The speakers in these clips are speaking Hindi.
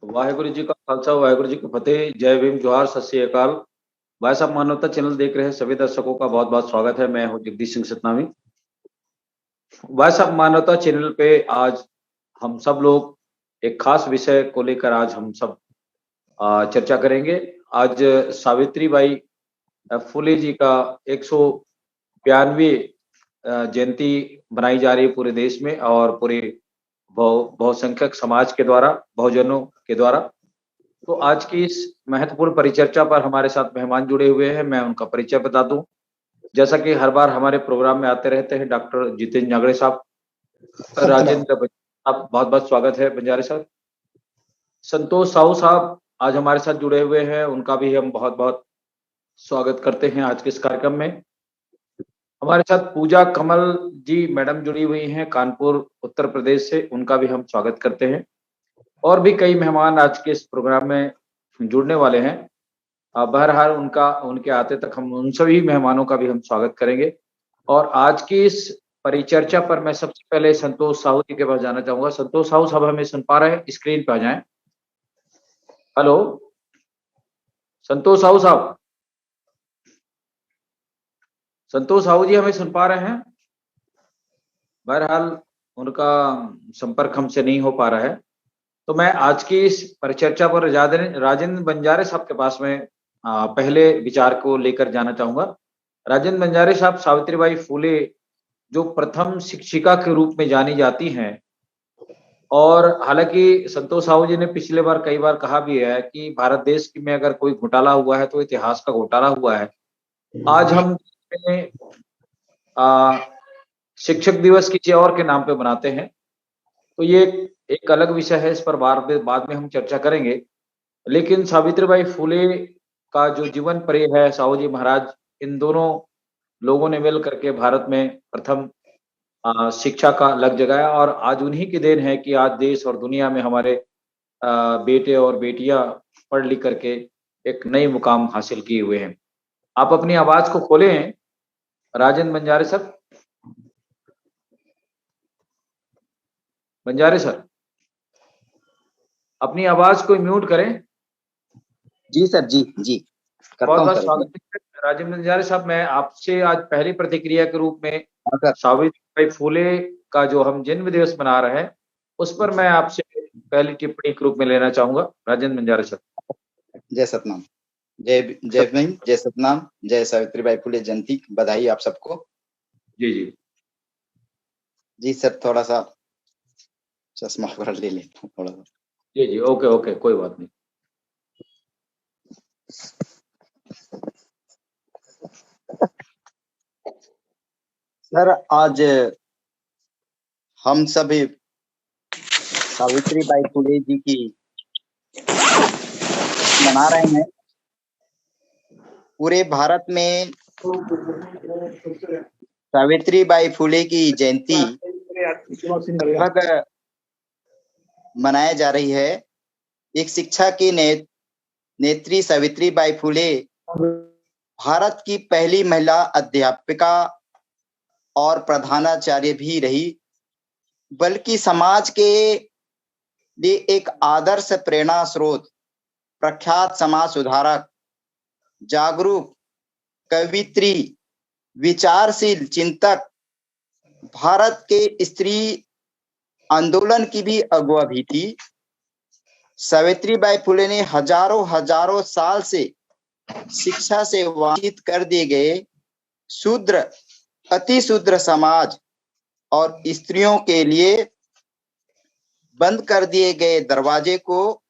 वाहेगुरु जी का खालसा वाहेगुरु जी की फतेह। जय भीम, जोहार, सत श्री अकाल। भाई साहब, मानवता चैनल देख रहे हैं सभी दर्शकों का बहुत बहुत स्वागत है। मैं हूं जगदीश सिंह सतनामी। भाई साहब, मानवता चैनल पे आज हम सब लोग एक खास विषय को लेकर आज हम सब चर्चा करेंगे। आज सावित्री बाई फुले जी का 192वीं जयंती बनाई जा रही है पूरे देश में और पूरे बहुसंख्यक समाज के द्वारा, बहुजनों के द्वारा। तो आज की इस महत्वपूर्ण परिचर्चा पर हमारे साथ मेहमान जुड़े हुए हैं। मैं उनका परिचय बता दूं। जैसा कि हर बार हमारे प्रोग्राम में आते रहते हैं, डॉक्टर जितेंद्र जांगड़े साहब, सत्यनाम। राजेंद्र साहब, बहुत बहुत स्वागत है बंजारे साहब। संतोष साहू साहब आज हमारे साथ जुड़े हुए हैं, उनका भी हम बहुत बहुत स्वागत करते हैं आज के इस कार्यक्रम में। हमारे साथ पूजा कमल जी मैडम जुड़ी हुई हैं कानपुर उत्तर प्रदेश से, उनका भी हम स्वागत करते हैं। और भी कई मेहमान आज के इस प्रोग्राम में जुड़ने वाले हैं। बहरहाल उनका उनके आते तक हम उन सभी मेहमानों का भी हम स्वागत करेंगे। और आज की इस परिचर्चा पर मैं सबसे पहले संतोष साहू जी के पास जाना चाहूंगा। संतोष साहू साहब हमें सुन पा रहे हैं? स्क्रीन पे आ जाएं। हेलो, संतोष साहू साहब। संतोष साहू जी हमें सुन पा रहे हैं? बहरहाल उनका संपर्क हमसे नहीं हो पा रहा है। तो मैं आज की इस परिचर्चा पर राजेंद्र बंजारे साहब के पास में पहले विचार को लेकर जाना चाहूंगा। राजेंद्र बंजारे साहब, सावित्रीबाई फूले जो प्रथम शिक्षिका के रूप में जानी जाती हैं, और हालांकि संतोष साहू जी ने पिछले बार कई बार कहा भी है कि भारत देश में अगर कोई घोटाला हुआ है तो इतिहास का घोटाला हुआ है। आज हम आ, शिक्षक दिवस किसी और के नाम पे बनाते हैं, तो ये एक अलग विषय है, इस पर बाद में हम चर्चा करेंगे। लेकिन सावित्रीबाई फूले का जो जीवन परिचय है, साहू जी महाराज, इन दोनों लोगों ने मिल करके भारत में प्रथम शिक्षा का लग जगाया, और आज उन्हीं की देन है कि आज देश और दुनिया में हमारे बेटे और बेटियां पढ़ लिख करके एक नई मुकाम हासिल किए हुए हैं। आप अपनी आवाज को खोलें राजेंद्र बंजारे सर। बंजारे सर, अपनी आवाज को म्यूट करें। जी सर, जी जी करता बहुत हूँ बहुत सर। स्वागत है राजेंद्र बंजारे साहब। मैं आपसे आज पहली प्रतिक्रिया के रूप में हाँ सर। सावित्रीबाई फूले का जो हम जन्म दिवस मना रहे हैं, उस पर मैं आपसे पहली टिप्पणी के रूप में लेना चाहूंगा। राजेंद्र बंजारे सर। जय सतनाम। जय जय भीम, जय सतनाम, जय सावित्रीबाई फुले जयंती की बधाई आप सबको। जी जी जी सर, थोड़ा सा चश्मा वगैरह ले लेता हूँ थोड़ा सा। जी जी, ओके ओके, कोई बात नहीं। सर, आज हम सभी सावित्रीबाई फुले जी की मना रहे हैं। पूरे भारत में सावित्रीबाई फुले की जयंती लगभग मनाया जा रही है। एक शिक्षा की नेत्री सावित्रीबाई फुले भारत की पहली महिला अध्यापिका और प्रधानाचार्य भी रही, बल्कि समाज के लिए एक आदर्श प्रेरणा स्रोत, प्रख्यात समाज सुधारक, जागरूक कवित्री, विचारशील चिंतक, भारत के स्त्री आंदोलन की भी अगुवा भी थी। सावित्रीबाई फुले ने हजारों हजारों साल से शिक्षा से वंचित कर दिए गए शूद्र, अति शूद्र समाज और स्त्रियों के लिए बंद कर दिए गए दरवाजे को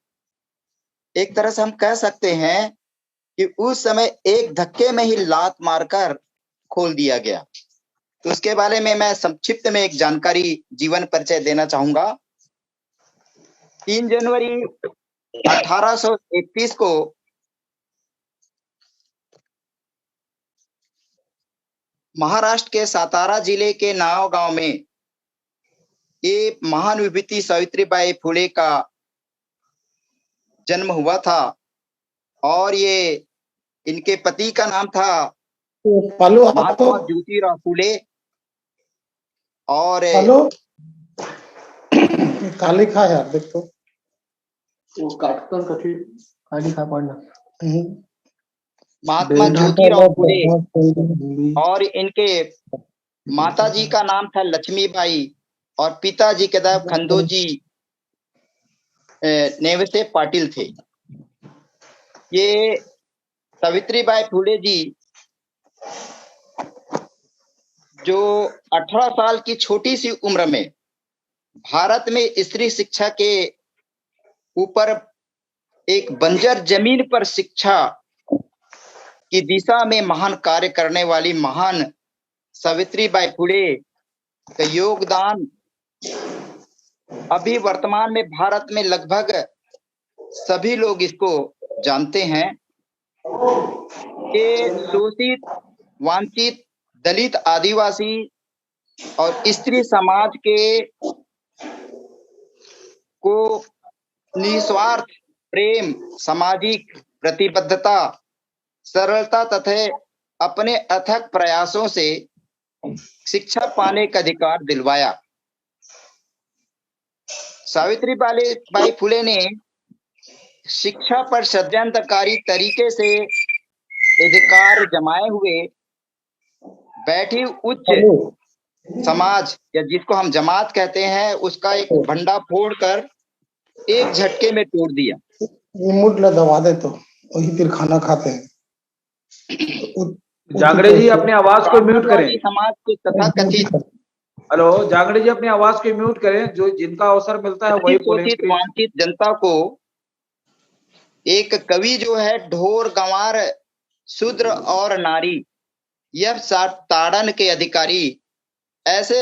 एक तरह से हम कह सकते हैं कि उस समय एक धक्के में ही लात मारकर खोल दिया गया। तो उसके बारे में मैं संक्षिप्त में एक जानकारी, जीवन परिचय देना चाहूंगा। 3 जनवरी 1831 को महाराष्ट्र के सातारा जिले के नाव गांव में ये महान विभूति सावित्रीबाई फुले का जन्म हुआ था, और ये इनके पति का नाम था महात्मा ज्योतिराव फुले। और हेलो काली खा यार, देख तो वो काटकर कथी खाली खा पड़ना महात्मा ज्योतिराव फुले और इनके माता जी का नाम था लक्ष्मीबाई और पिताजी के नाम खंडोजी नेवसे पाटिल थे। ये सावित्रीबाई फुले जी जो 18 साल की छोटी सी उम्र में भारत में स्त्री शिक्षा के ऊपर एक बंजर जमीन पर शिक्षा की दिशा में महान कार्य करने वाली महान सावित्रीबाई फुले का योगदान अभी वर्तमान में भारत में लगभग सभी लोग इसको जानते हैं कि शोषित, वंचित, दलित, आदिवासी और स्त्री समाज के को निस्वार्थ प्रेम, सामाजिक प्रतिबद्धता, सरलता तथा अपने अथक प्रयासों से शिक्षा पाने का अधिकार दिलवाया। सावित्रीबाई फुले ने शिक्षा पर षड्यंत्रकारी तरीके से अधिकार जमाए हुए बैठी उच्च समाज या जिसको हम जमात कहते हैं उसका एक भंडा फोड़कर एक झटके में तोड़ दिया। रिमोट ला दबा दे तो वही फिर खाना खाते हैं। जांगड़े जी अपनी आवाज को म्यूट करें। समाज के तथाकथित हेलो जांगड़े जी अपनी आवाज को म्यूट करें, जो जिनका अवसर मिलता है वही बोलें। वंचित जनता को एक कवि जो है ढोर गंवार शूद्र और नारी यह ताड़न के अधिकारी ऐसे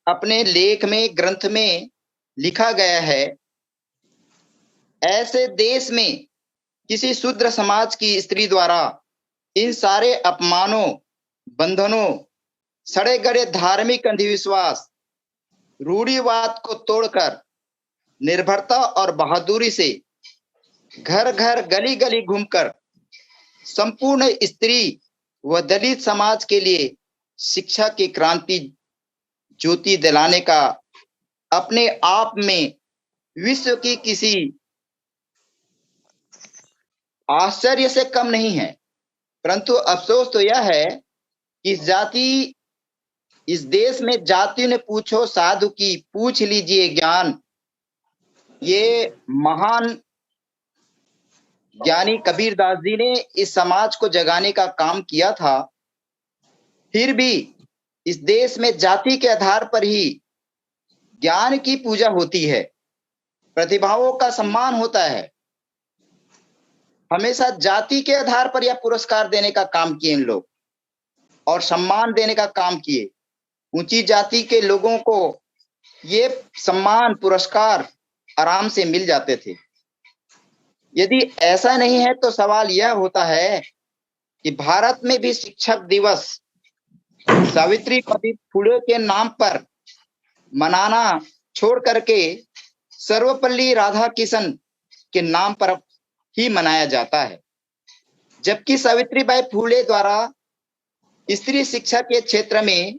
अपने लेख में ग्रंथ में लिखा गया है। ऐसे देश में किसी शूद्र समाज की स्त्री द्वारा इन सारे अपमानों, बंधनों, सड़े गड़े धार्मिक अंधविश्वास, रूढ़िवाद को तोड़कर निर्भरता और बहादुरी से घर घर गली गली घूमकर संपूर्ण स्त्री व दलित समाज के लिए शिक्षा की क्रांति ज्योति दिलाने का अपने आप में विश्व की किसी आश्चर्य से कम नहीं है। परंतु अफसोस तो यह है कि इस देश में जाति ने पूछो साधु की पूछ लीजिए ज्ञान, ये महान ज्ञानी कबीरदास जी ने इस समाज को जगाने का काम किया था। फिर भी इस देश में जाति के आधार पर ही ज्ञान की पूजा होती है, प्रतिभाओं का सम्मान होता है। हमेशा जाति के आधार पर यह पुरस्कार देने का काम किए इन लोग और सम्मान देने का काम किए। ऊंची जाति के लोगों को ये सम्मान पुरस्कार आराम से मिल जाते थे। यदि ऐसा नहीं है तो सवाल यह होता है कि भारत में भी शिक्षक दिवस सावित्रीबाई फुले के नाम पर मनाना छोड़ करके सर्वपल्ली राधाकिशन के नाम पर ही मनाया जाता है, जबकि सावित्रीबाई फुले द्वारा स्त्री शिक्षा के क्षेत्र में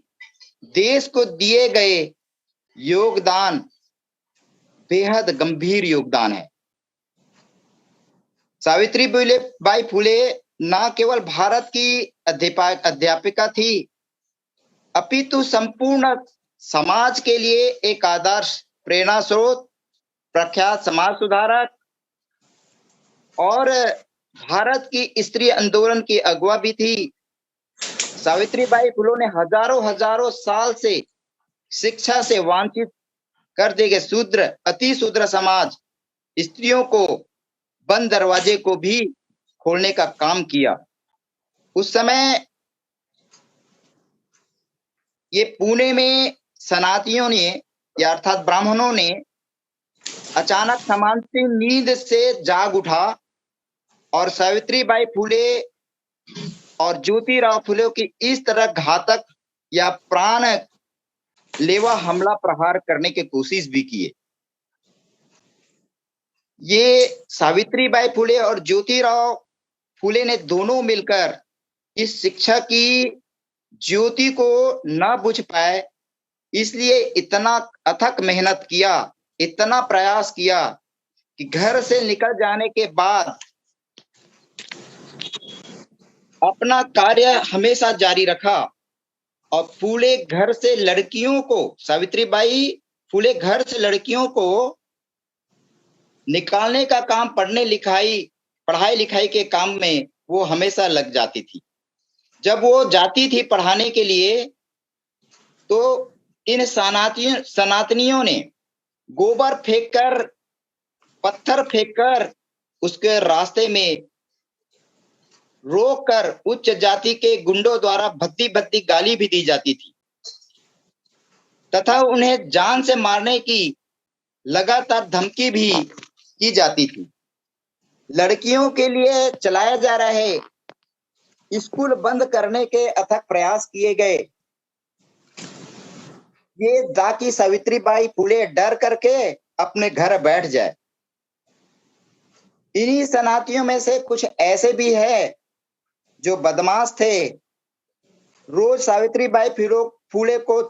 देश को दिए गए योगदान बेहद गंभीर योगदान है। सावित्रीबाई फुले न केवल भारत की अध्यापिका थी, अपितु संपूर्ण समाज के लिए एक आदर्श, प्रेरणा स्रोत, प्रख्यात समाज सुधारक और भारत की स्त्री आंदोलन की अगुवा भी थी। सावित्रीबाई फुले ने हजारों साल से शिक्षा से वंचित कर दिए गए शूद्र, अति शूद्र समाज, स्त्रियों को बंद दरवाजे को भी खोलने का काम किया। उस समय ये पुणे में सनातियों ने या अर्थात ब्राह्मणों ने अचानक समाज की नींद से जाग उठा और सावित्रीबाई फुले और ज्योतिराव फुले की इस तरह घातक या प्राण लेवा हमला प्रहार करने की कोशिश भी किए। ये सावित्रीबाई फुले और ज्योतिराव फुले ने दोनों मिलकर इस शिक्षा की ज्योति को न बुझ पाए, इसलिए इतना अथक मेहनत किया, इतना प्रयास किया कि घर से निकल जाने के बाद अपना कार्य हमेशा जारी रखा और फूले घर से लड़कियों को, सावित्रीबाई फूले घर से लड़कियों को निकालने का काम, पढ़ाई लिखाई के काम में वो हमेशा लग जाती थी। जब वो जाती थी पढ़ाने के लिए तो इन सनातनियों ने गोबर फेंककर, पत्थर फेंककर उसके रास्ते में रोककर उच्च जाति के गुंडों द्वारा भद्दी भद्दी गाली भी दी जाती थी तथा उन्हें जान से मारने की लगातार धमकी भी की जाती थी। लड़कियों के लिए चलाए जा रहे स्कूल बंद करने के अथक प्रयास किए गए, ये ताकि सावित्रीबाई फुले डर करके अपने घर बैठ जाए। इन्हीं सनातियों में से कुछ ऐसे भी है जो बदमाश थे, रोज सावित्रीबाई फुले को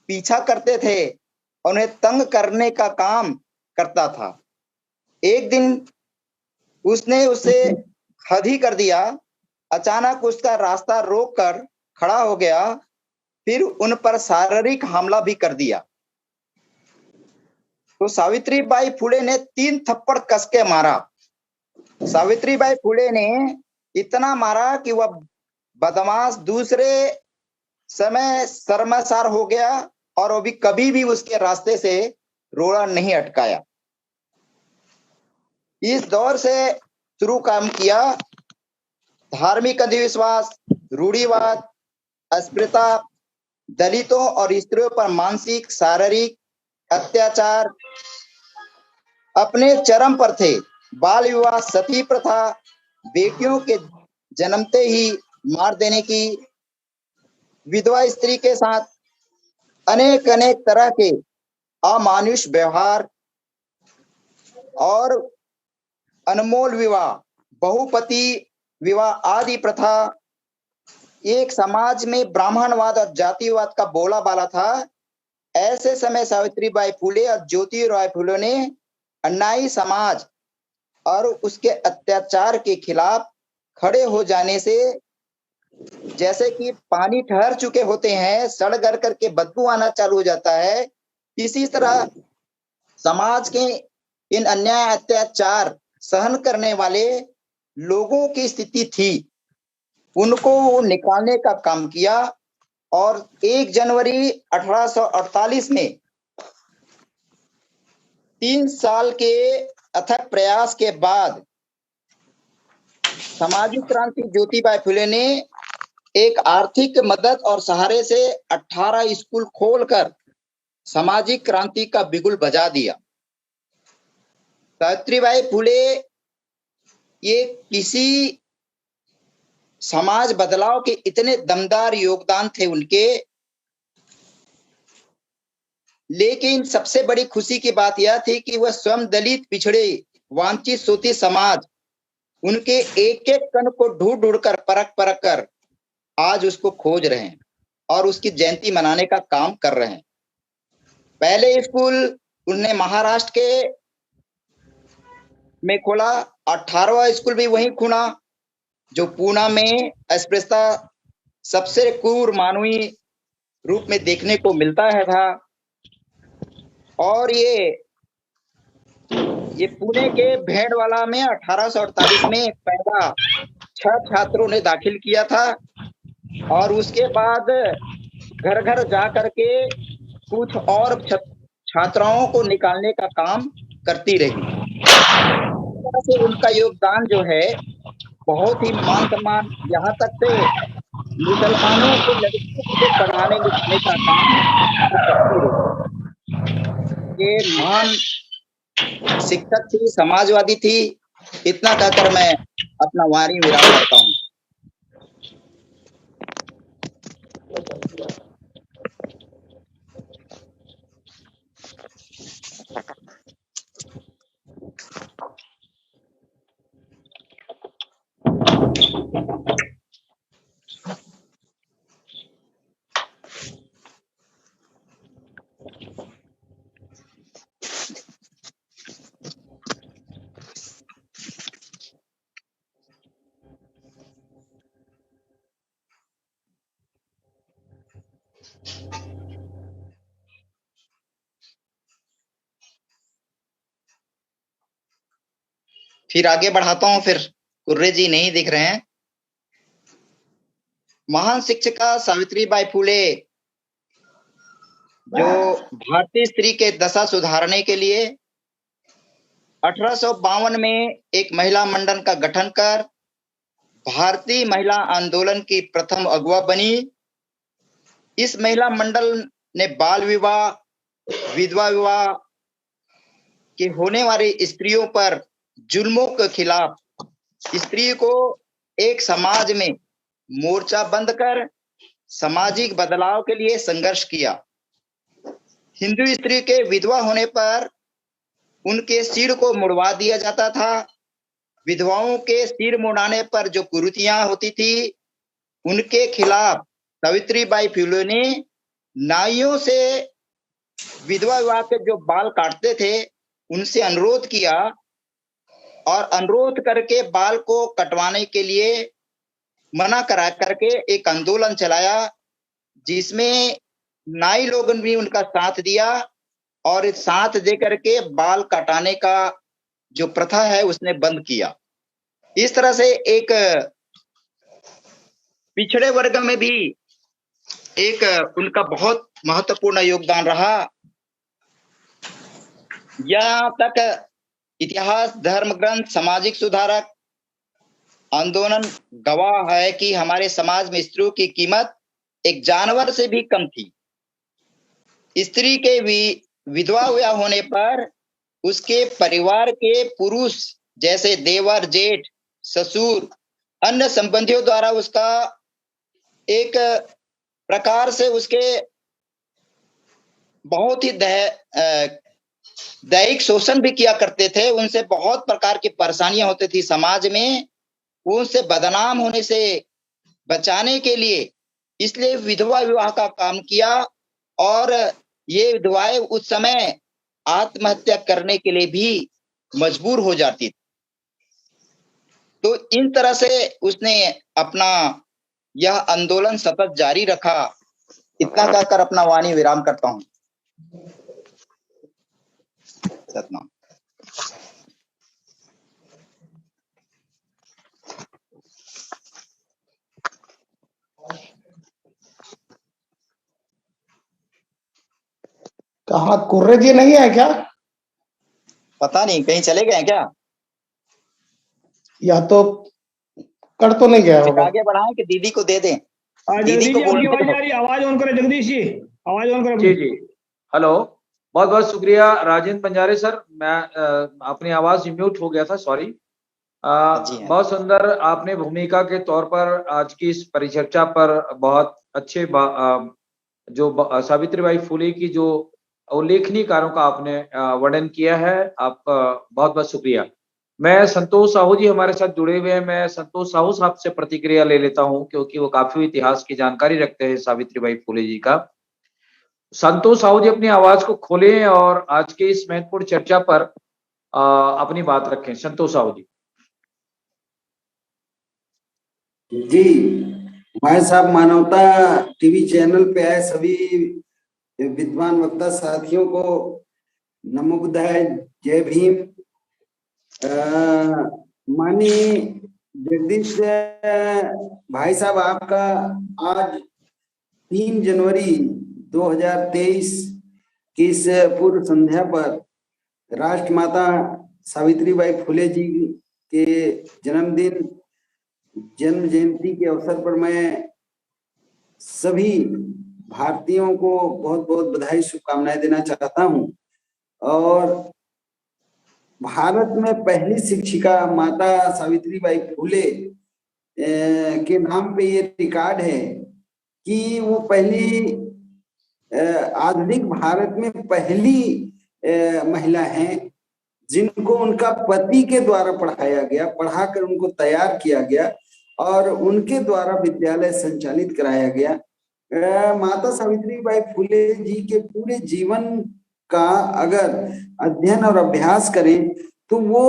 पीछा करते थे, उन्हें तंग करने का काम करता था। एक दिन उसने उसे हद ही कर दिया। अचानक उसका रास्ता रोककर खड़ा हो गया, फिर उन पर शारीरिक हमला भी कर दिया। तो सावित्रीबाई फुले ने 3 थप्पड़ कस के मारा। सावित्रीबाई फुले ने इतना मारा कि वह बदमाश दूसरे समय शर्मसार हो गया और वो भी कभी भी उसके रास्ते से रोड़ा नहीं अटकाया। इस दौर से शुरू काम किया धार्मिक अंधविश्वास, रूढ़िवाद, अस्पृश्यता, दलितों और स्त्रियों पर मानसिक शारीरिक अत्याचार अपने चरम पर थे। बाल विवाह, सती प्रथा, बेटियों के जन्मते ही मार देने की, विधवा स्त्री के साथ अनेक अनेक तरह के अमानुष व्यवहार और अनमोल विवाह, बहुपति विवाह आदि प्रथा एक समाज में ब्राह्मणवाद और जातिवाद का बोलाबाला था। ऐसे समय सावित्रीबाई फुले और ज्योतिराव फुले ने अन्यायी समाज और उसके अत्याचार के खिलाफ खड़े हो जाने से, जैसे कि पानी ठहर चुके होते हैं, सड़ गड़ करके बदबू आना चालू हो जाता है, इसी तरह समाज के इन अन्याय अत्याचार सहन करने वाले लोगों की स्थिति थी। उनको निकालने का काम किया और 1 जनवरी 1848 में 3 साल के अथक प्रयास के बाद सामाजिक क्रांति ज्योतिबा फुले ने एक आर्थिक मदद और सहारे से 18 स्कूल खोलकर सामाजिक क्रांति का बिगुल बजा दिया। सावित्रीबाई फुले ये किसी समाज बदलाव के इतने दमदार योगदान थे उनके, लेकिन सबसे बड़ी खुशी की बात यह थी कि वह स्वयं दलित, पिछड़े, वांछित, शोषित समाज उनके एक एक कण को ढूंढ ढूंढ कर, परख परख कर आज उसको खोज रहे हैं और उसकी जयंती मनाने का काम कर रहे हैं। पहले स्कूल उन्होंने महाराष्ट्र के में खोला, 18वां स्कूल भी वहीं खुला जो पूना में अस्पृश्यता सबसे क्रूर मानवीय रूप में देखने को मिलता है था। और ये पुणे के भेड़वाला में 1848 में पहला 6 छात्रों ने दाखिल किया था और उसके बाद घर घर जा करके कुछ और छात्राओं को निकालने का काम करती रही। से उनका योगदान जो है बहुत ही मान सम्मान, यहाँ तक से मुसलमानों के लड़कियों को पढ़ाने लिखने का काम करती रही। ये महान शिक्षक थी, समाजवादी थी। इतना कहकर मैं अपना वाणी विराम करता हूँ। फिर आगे बढ़ाता हूं, फिर कुर्रे जी नहीं दिख रहे हैं। महान शिक्षिका सावित्रीबाई फुले जो भारतीय स्त्री के दशा सुधारने के लिए 1852 में एक महिला मंडल का गठन कर भारतीय महिला आंदोलन की प्रथम अगुवा बनी। इस महिला मंडल ने बाल विवाह, विधवा विवाह के होने वाली स्त्रियों पर जुल्मों के खिलाफ स्त्री को एक समाज में मोर्चा बंद कर सामाजिक बदलाव के लिए संघर्ष किया। हिंदू स्त्री के विधवा होने पर उनके सिर को मुड़वा दिया जाता था। विधवाओं के सिर मुड़ाने पर जो कुरीतियां होती थी, उनके खिलाफ सावित्रीबाई फुले ने नाइयों से विधवा विवाह के जो बाल काटते थे उनसे अनुरोध किया और अनुरोध करके बाल को कटवाने के लिए मना करा करके एक आंदोलन चलाया, जिसमें नाई लोगों ने भी उनका साथ दिया और साथ दे करके बाल कटाने का जो प्रथा है उसने बंद किया। इस तरह से एक पिछड़े वर्ग में भी एक उनका बहुत महत्वपूर्ण योगदान रहा। यहाँ तक इतिहास, धर्म ग्रंथ, सामाजिक सुधारक आंदोलन गवाह है कि हमारे समाज में स्त्रियों की कीमत एक जानवर से भी कम थी। स्त्री के विधवा विवाह होने पर उसके परिवार के पुरुष जैसे देवर, जेठ, ससुर, अन्य संबंधियों द्वारा उसका एक प्रकार से उसके बहुत ही दैहिक शोषण भी किया करते थे। उनसे बहुत प्रकार की परेशानियां होती थी समाज में। उनसे बदनाम होने से बचाने के लिए इसलिए विधवा विवाह का काम किया और ये विधवाएं उस समय आत्महत्या करने के लिए भी मजबूर हो जाती थी। तो इन तरह से उसने अपना यह आंदोलन सतत जारी रखा। इतना कहकर अपना वाणी विराम करता हूं। सतनाम। कहाँ कुर्रे जी नहीं है क्या? पता नहीं कहीं चले गए क्या? या तो कर तो नहीं गया होगा। आगे बढ़ाएं कि दीदी को दे दें? दीदी को बोलने आवाज आ रही, आवाज ऑन करो जगदीश जी, आवाज ऑन करो। जी जी, हेलो, बहुत बहुत शुक्रिया राजेंद्र बंजारे सर। मैं अपनी आवाज म्यूट हो गया था, सॉरी। बहुत सुंदर आपने भूमिका के तौर पर आज की इस परिचर्चा पर बहुत अच्छे जो सावित्रीबाई फुले की जो उल्लेखनीय कार्यों का आपने वर्णन किया है, आपका बहुत बहुत शुक्रिया। मैं संतोष साहू जी हमारे साथ जुड़े हुए हैं। मैं संतोष साहू साहब से प्रतिक्रिया ले लेता हूं क्योंकि वो काफी इतिहास की जानकारी रखते हैं सावित्रीबाई फुले जी का। संतोष साहू जी अपनी आवाज को खोलें और आज के इस महत्वपूर्ण चर्चा पर अपनी बात रखें। संतोष साहू जी। जी, भाई साहब, मानवता टीवी चैनल पे आए सभी विद्वान वक्ता साथियों को नमो बुद्धाय, जय भीम। माननीय जगदीश भाई साहब, आपका आज 3 जनवरी 2023 की इस पूर्व संध्या पर राष्ट्रमाता सावित्रीबाई फुले जी के जन्म जयंती के अवसर पर मैं सभी भारतीयों को बहुत बहुत बधाई, शुभकामनाएं देना चाहता हूं। और भारत में पहली शिक्षिका माता सावित्रीबाई फुले के नाम पे ये रिकॉर्ड है कि वो पहली आधुनिक भारत में पहली महिला हैं जिनको उनका पति के द्वारा पढ़ाया गया, पढ़ाकर उनको तैयार किया गया और उनके द्वारा विद्यालय संचालित कराया गया। माता सावित्रीबाई फुले जी के पूरे जीवन का अगर अध्ययन और अभ्यास करें तो वो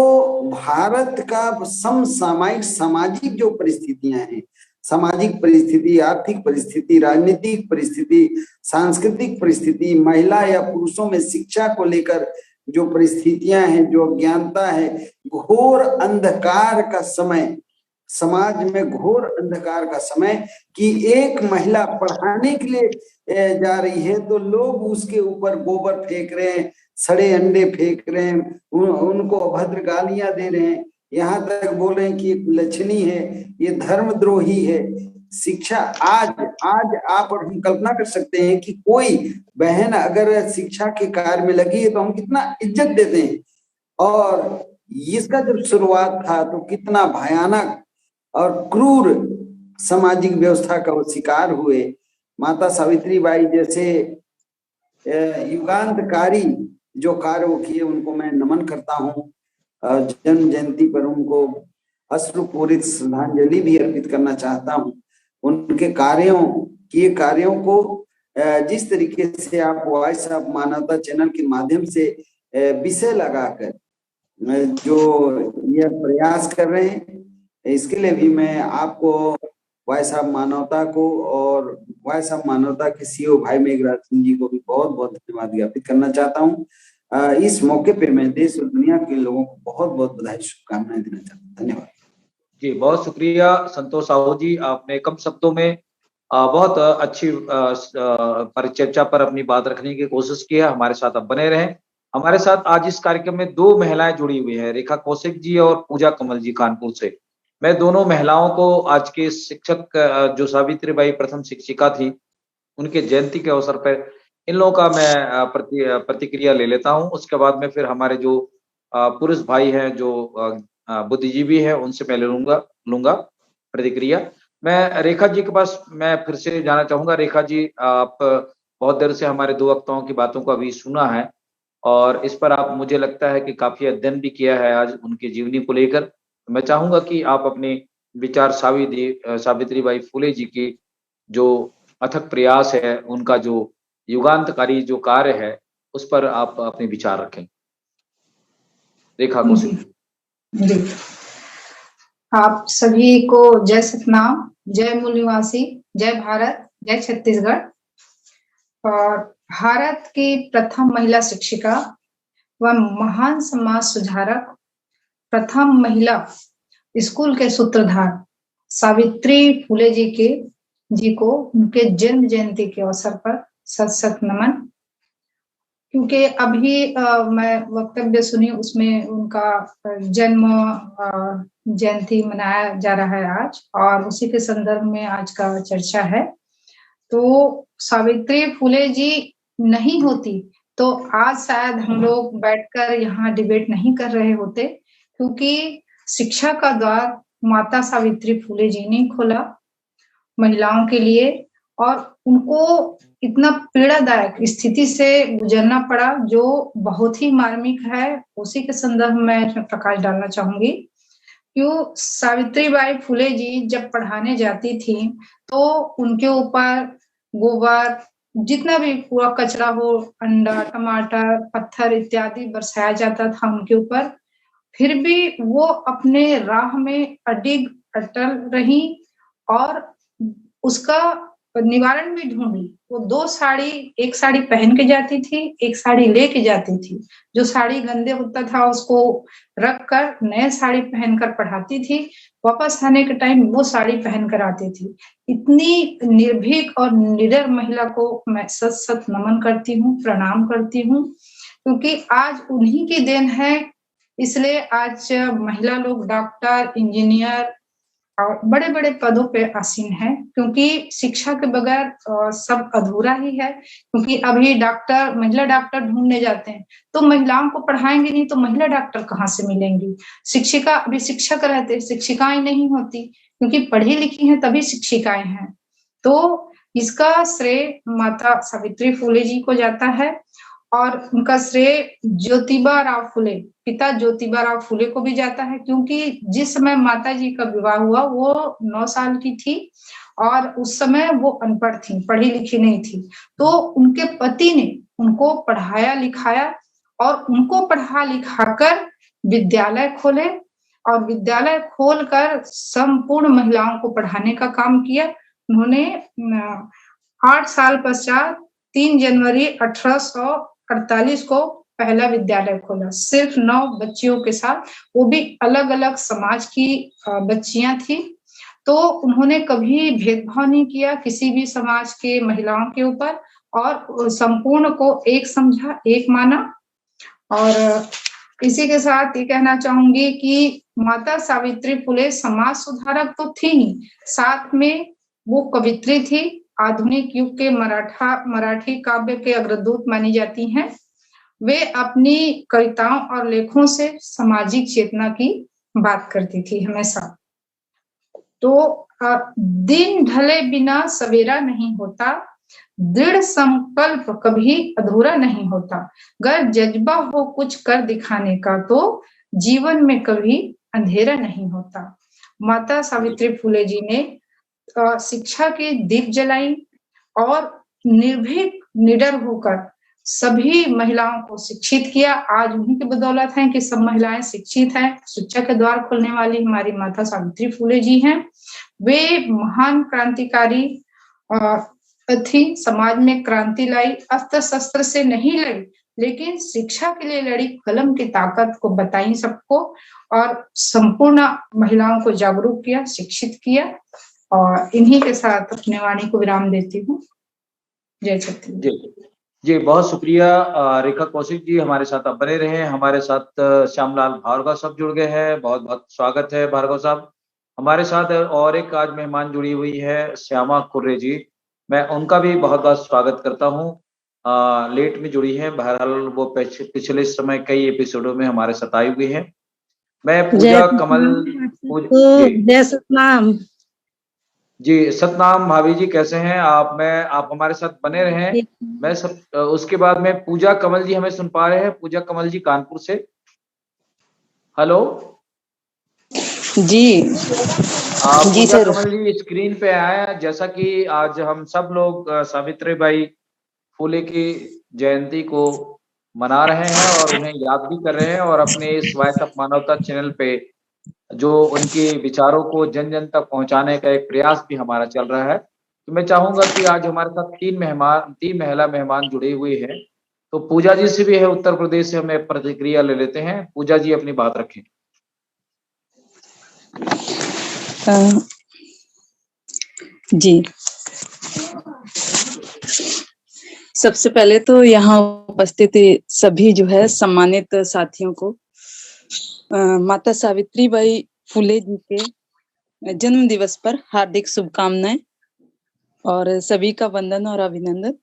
भारत का समसामयिक सामाजिक जो परिस्थितियां हैं, सामाजिक परिस्थिति, आर्थिक परिस्थिति, राजनीतिक परिस्थिति, सांस्कृतिक परिस्थिति, महिला या पुरुषों में शिक्षा को लेकर जो परिस्थितियां हैं, जो अज्ञानता है, घोर अंधकार का समय, समाज में घोर अंधकार का समय कि एक महिला पढ़ाने के लिए जा रही है तो लोग उसके ऊपर गोबर फेंक रहे हैं, सड़े अंडे फेंक रहे हैं, उनको अभद्र गालियां दे रहे हैं, यहाँ तक बोल रहे हैं कि ये लक्षणी है, ये धर्मद्रोही है। शिक्षा आज आप और हम कल्पना कर सकते हैं कि कोई बहन अगर शिक्षा के कार्य में लगी है तो हम कितना इज्जत देते हैं, और इसका जब शुरुआत था तो कितना भयानक और क्रूर सामाजिक व्यवस्था का वो शिकार हुए। माता सावित्री बाई जैसे युगांतकारी जो कार्य वो किए उनको मैं नमन करता हूँ। जन्म जयंती पर उनको अश्रुपूरित श्रद्धांजलि भी अर्पित करना चाहता हूँ। उनके किए कार्यों को जिस तरीके से आप वॉइस ऑफ मानवता चैनल के माध्यम से विषय लगाकर जो यह प्रयास कर रहे हैं, इसके लिए भी मैं आपको वॉइस ऑफ मानवता को और वॉइस ऑफ मानवता के सीईओ भाई मेघराज सिंह जी को भी बहुत बहुत धन्यवाद ज्ञापित करना चाहता हूँ। इस मौके पे मैं देश और दुनिया के लोगों को बहुत बहुत बधाई शुभकामनाएं देना चाहता हूँ। धन्यवाद जी, बहुत शुक्रिया संतोष साहू जी, आपने कम शब्दों में बहुत अच्छी परिचर्चा पर अपनी बात रखने की कोशिश की है। हमारे साथ आप बने रहें। हमारे साथ आज इस कार्यक्रम में 2 महिलाएं जुड़ी हुई हैं, रेखा कौशिक जी और पूजा कमल जी कानपुर से। मैं दोनों महिलाओं को आज के शिक्षक जो सावित्रीबाई प्रथम शिक्षिका थी, उनके जयंती के अवसर पर इन लोगों का मैं प्रतिक्रिया ले लेता हूं। उसके बाद में फिर हमारे जो पुरुष भाई हैं जो बुद्धिजीवी हैं उनसे मैं लूंगा प्रतिक्रिया। मैं रेखा जी के पास मैं फिर से जाना चाहूंगा। रेखा जी, आप बहुत देर से हमारे 2 वक्ताओं की बातों को अभी सुना है और इस पर आप, मुझे लगता है कि काफी अध्ययन भी किया है आज उनकी जीवनी को लेकर। मैं चाहूंगा कि आप अपने विचार सावित्रीबाई फुले जी की जो अथक प्रयास है, उनका जो युगांतकारी जो कार्य है, उस पर आप अपने विचार रखें। रेखा कौशिक जी, आप सभी को जय सतनाम, जय मूल निवासी, जय भारत, जय छत्तीसगढ़। और भारत की प्रथम महिला शिक्षिका व महान समाज सुधारक, प्रथम महिला स्कूल के सूत्रधार सावित्री फुले जी को उनके जन्म जयंती के अवसर पर सत सत नमन। क्योंकि अभी मैं वक्तव्य सुनी, उसमें उनका जन्म जयंती मनाया जा रहा है आज, और उसी के संदर्भ में आज का चर्चा है। तो सावित्री फुले जी नहीं होती तो आज शायद हम लोग बैठकर यहाँ डिबेट नहीं कर रहे होते, क्योंकि शिक्षा का द्वार माता सावित्री फुले जी ने खोला महिलाओं के लिए, और उनको इतना पीड़ादायक स्थिति से गुजरना पड़ा जो बहुत ही मार्मिक है। उसी के संदर्भ में प्रकाश डालना चाहूंगी। क्यों सावित्रीबाई फुले जी जब पढ़ाने जाती थी तो उनके ऊपर गोबर, जितना भी पूरा कचरा हो, अंडा, टमाटर, पत्थर इत्यादि बरसाया जाता था उनके ऊपर। फिर भी वो अपने राह में अटल रही और उसका निवारण भी ढूंढी। वो एक साड़ी पहन के जाती थी, एक साड़ी लेके जाती थी। जो साड़ी गंदे होता था उसको रख कर नए साड़ी पहनकर पढ़ाती थी, वापस आने के टाइम वो साड़ी पहन कर आती थी। इतनी निर्भीक और निडर महिला को मैं सत सत नमन करती हूँ, प्रणाम करती हूँ, क्योंकि आज उन्हीं की देन है। इसलिए आज महिला लोग डॉक्टर, इंजीनियर और बड़े बड़े पदों पे आसीन है, क्योंकि शिक्षा के बगैर सब अधूरा ही है। क्योंकि अभी महिला डॉक्टर ढूंढने जाते हैं तो महिलाओं को पढ़ाएंगे नहीं तो महिला डॉक्टर कहाँ से मिलेंगी। शिक्षिका, अभी शिक्षक रहते, शिक्षिकाएं नहीं होती, क्योंकि पढ़ी लिखी हैं तभी शिक्षिकाएं हैं। तो इसका श्रेय माता सावित्री फुले जी को जाता है, और उनका श्रेय ज्योतिबा राव फुले, पिता ज्योतिबा राव फुले को भी जाता है। क्योंकि जिस समय माता जी का विवाह हुआ वो 9 साल की थी और उस समय वो अनपढ़ थी, पढ़ी लिखी नहीं थी। तो उनके पति ने उनको पढ़ाया लिखाया और उनको पढ़ा लिखा कर विद्यालय खोले और विद्यालय खोलकर संपूर्ण महिलाओं को पढ़ाने का काम किया। उन्होंने 8 साल पश्चात 3 जनवरी 1848 को पहला विद्यालय खोला, सिर्फ 9 बच्चियों के साथ, वो भी अलग अलग समाज की बच्चियां थी। तो उन्होंने कभी भेदभाव नहीं किया किसी भी समाज के महिलाओं के ऊपर, और संपूर्ण को एक समझा, एक माना। और इसी के साथ ये कहना चाहूंगी कि माता सावित्री फुले समाज सुधारक तो थी ही, साथ में वो कवित्री थी, आधुनिक युग के मराठी काव्य के अग्रदूत मानी जाती हैं। वे अपनी कविताओं और लेखों से सामाजिक चेतना की बात करती थी हमेशा। तो दिन ढले बिना सवेरा नहीं होता, दृढ़ संकल्प कभी अधूरा नहीं होता, अगर जज्बा हो कुछ कर दिखाने का तो जीवन में कभी अंधेरा नहीं होता। माता सावित्री फुले जी ने शिक्षा की दीप जलाई और निर्भीक निडर होकर सभी महिलाओं को शिक्षित किया। आज उन्हीं की बदौलत है कि सब महिलाएं शिक्षित हैं। शिक्षा के द्वार खोलने वाली हमारी माता सावित्री फुले जी हैं। वे महान क्रांतिकारी थी, समाज में क्रांति लाई, अस्त्र शस्त्र से नहीं लड़ी, लेकिन शिक्षा के लिए लड़ी, कलम की ताकत को बताई सबको, और संपूर्ण महिलाओं को जागरूक किया, शिक्षित किया। और इन्हीं के साथ अपने वाणी को विराम देती हूँ। जय छत्तीसगढ़। जी, बहुत शुक्रिया रेखा कौशिक जी, हमारे साथ आप बने रहे। हमारे साथ श्यामलाल भार्गव साहब जुड़ गए हैं, बहुत बहुत स्वागत है भार्गव साहब। हमारे साथ और एक आज मेहमान जुड़ी हुई है श्यामा कुर्रे जी, मैं उनका भी बहुत बहुत स्वागत करता हूँ। लेट में जुड़ी है, बहरहाल वो पिछले समय कई एपिसोडों में हमारे साथ आई हुई है। मैं पूजा कमल जय सतनाम जी, सतनाम भाभी जी, कैसे हैं आप? आप हमारे साथ बने रहें। मैं उसके बाद में पूजा कमल जी हमें सुन पा रहे हैं? पूजा कमल जी कानपुर से, हेलो जी जी पूजा कमल जी स्क्रीन पे आए। जैसा कि आज हम सब लोग सावित्रीबाई फुले की जयंती को मना रहे हैं और उन्हें याद भी कर रहे हैं, और अपने इस वॉइस ऑफ मानवता चैनल पे जो उनके विचारों को जन जन तक पहुंचाने का एक प्रयास भी हमारा चल रहा है। तो मैं चाहूंगा कि आज हमारे साथ 3 महिला मेहमान जुड़े हुए हैं। तो पूजा जी से भी है, उत्तर प्रदेश से, हमें प्रतिक्रिया ले लेते हैं। पूजा जी अपनी बात रखें। जी, सबसे पहले तो यहाँ उपस्थित सभी जो है सम्मानित साथियों को माता सावित्रीबाई फुले जी के जन्म दिवस पर हार्दिक शुभकामनाएं और सभी का वंदन और अभिनंदन।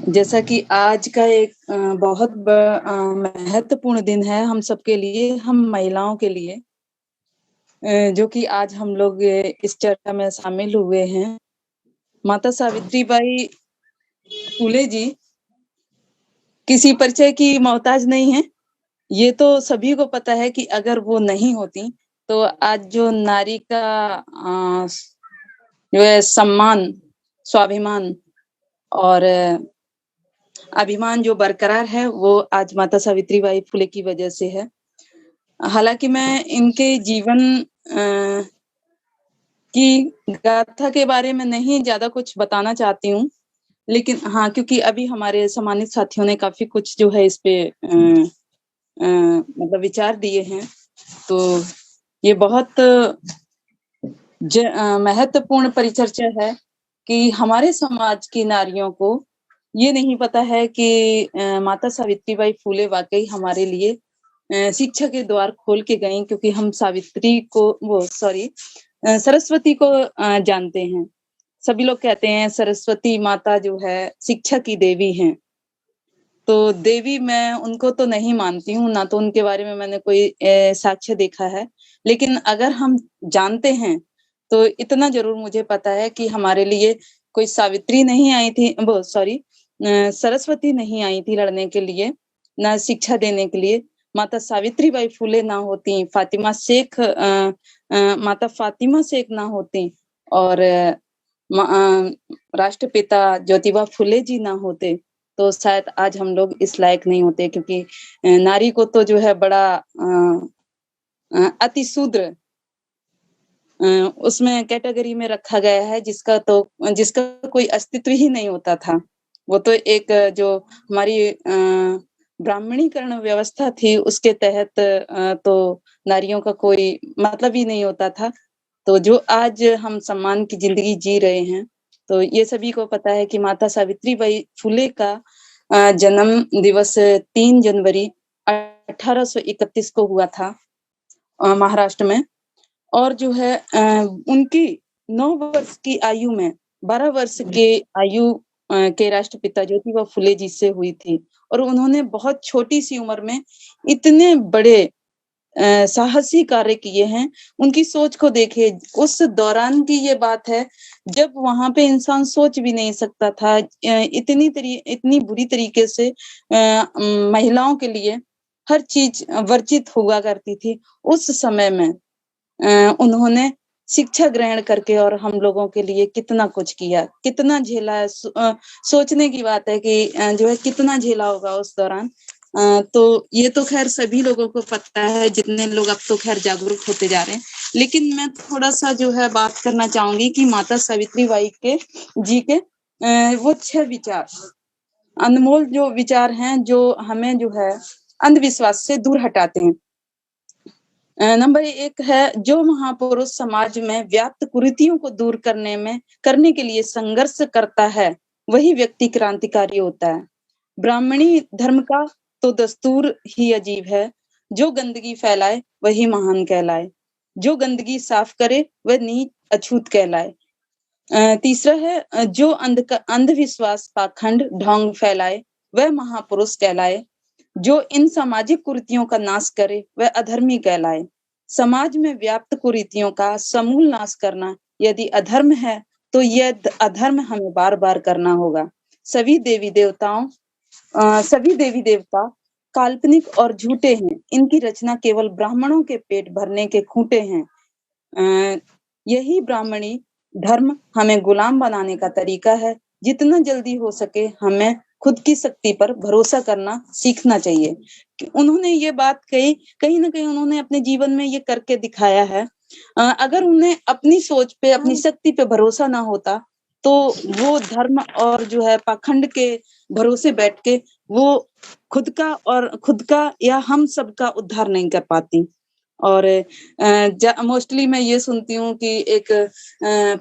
जैसा कि आज का एक बहुत महत्वपूर्ण दिन है हम सबके लिए, हम महिलाओं के लिए, जो कि आज हम लोग इस चर्चा में शामिल हुए हैं। माता सावित्रीबाई फुले जी किसी परिचय की मोहताज नहीं है। ये तो सभी को पता है कि अगर वो नहीं होती तो आज जो नारी का जो है सम्मान, स्वाभिमान और अभिमान जो बरकरार है, वो आज माता सावित्रीबाई फुले की वजह से है। हालांकि मैं इनके जीवन की गाथा के बारे में नहीं ज्यादा कुछ बताना चाहती हूँ, लेकिन हाँ, क्योंकि अभी हमारे सम्मानित साथियों ने काफी कुछ जो है इस पे मतलब विचार दिए हैं, तो ये बहुत महत्वपूर्ण परिचर्चा है कि हमारे समाज की नारियों को ये नहीं पता है कि माता सावित्रीबाई फुले वाकई हमारे लिए शिक्षा के द्वार खोल के गई, क्योंकि हम सावित्री को सरस्वती को जानते हैं। सभी लोग कहते हैं सरस्वती माता जो है शिक्षा की देवी हैं, तो देवी मैं उनको तो नहीं मानती हूँ, ना तो उनके बारे में मैंने कोई साक्ष्य देखा है, लेकिन अगर हम जानते हैं तो इतना जरूर मुझे पता है कि हमारे लिए कोई सावित्री नहीं आई थी, सरस्वती नहीं आई थी लड़ने के लिए, ना शिक्षा देने के लिए। माता सावित्रीबाई फुले ना होती, माता फातिमा शेख ना होती, और राष्ट्रपिता ज्योतिबा फुले जी ना होते, तो शायद आज हम लोग इस लायक नहीं होते। क्योंकि नारी को तो जो है बड़ा अतिशूद्र उसमें कैटेगरी में रखा गया है, जिसका कोई अस्तित्व ही नहीं होता था। वो तो एक जो हमारी ब्राह्मणीकरण व्यवस्था थी, उसके तहत तो नारियों का कोई मतलब ही नहीं होता था। तो जो आज हम सम्मान की जिंदगी जी रहे हैं, तो ये सभी को पता है कि माता सावित्रीबाई फुले का जन्म दिवस 3 जनवरी 1831 को हुआ था महाराष्ट्र में। और जो है उनकी 9 वर्ष की आयु में 12 वर्ष के आयु के राष्ट्रपिता ज्योतिबा फुले जी से हुई थी। और उन्होंने बहुत छोटी सी उम्र में इतने बड़े साहसी कार्य किए हैं। उनकी सोच को देखिए, उस दौरान की ये बात है जब वहां पे इंसान सोच भी नहीं सकता था। इतनी बुरी तरीके से महिलाओं के लिए हर चीज वर्जित हुआ करती थी। उस समय में उन्होंने शिक्षा ग्रहण करके और हम लोगों के लिए कितना कुछ किया, कितना झेला है। सोचने की बात है कि जो है कितना झेला होगा उस दौरान। तो ये तो खैर सभी लोगों को पता है, जितने लोग अब तो खैर जागरूक होते जा रहे हैं। लेकिन मैं थोड़ा सा जो है बात करना चाहूंगी कि माता सावित्रीबाई जी के वो 6 विचार, अनमोल जो विचार हैं, जो हमें जो है अंधविश्वास से दूर हटाते हैं। नंबर 1 है, जो महापुरुष समाज में व्याप्त कुरीतियों को दूर करने के लिए संघर्ष करता है, वही व्यक्ति क्रांतिकारी होता है। ब्राह्मणी धर्म का तो दस्तूर ही अजीब है, जो गंदगी फैलाए वही महान कहलाए, जो गंदगी साफ करे वह नीच अछूत कहलाए। तीसरा है, जो अंधविश्वास पाखंड ढोंग फैलाए वह महापुरुष कहलाए, जो इन सामाजिक कुरीतियों का नाश करे वह अधर्मी कहलाए। समाज में व्याप्त कुरीतियों का समूल नाश करना यदि अधर्म है, तो यह अधर्म हमें बार बार करना होगा। सभी देवी देवता काल्पनिक और झूठे हैं, इनकी रचना केवल ब्राह्मणों के पेट भरने के खूंटे हैं। यही ब्राह्मणी धर्म हमें गुलाम बनाने का तरीका है। जितना जल्दी हो सके हमें खुद की शक्ति पर भरोसा करना सीखना चाहिए। उन्होंने ये बात कहीं ना कहीं उन्होंने अपने जीवन में ये करके दिखाया है। अगर उन्हें अपनी सोच पे, अपनी शक्ति पे भरोसा ना होता, तो वो धर्म और जो है पाखंड के भरोसे बैठ के वो खुद का या हम सबका उद्धार नहीं कर पाती। और मोस्टली मैं ये सुनती हूँ कि एक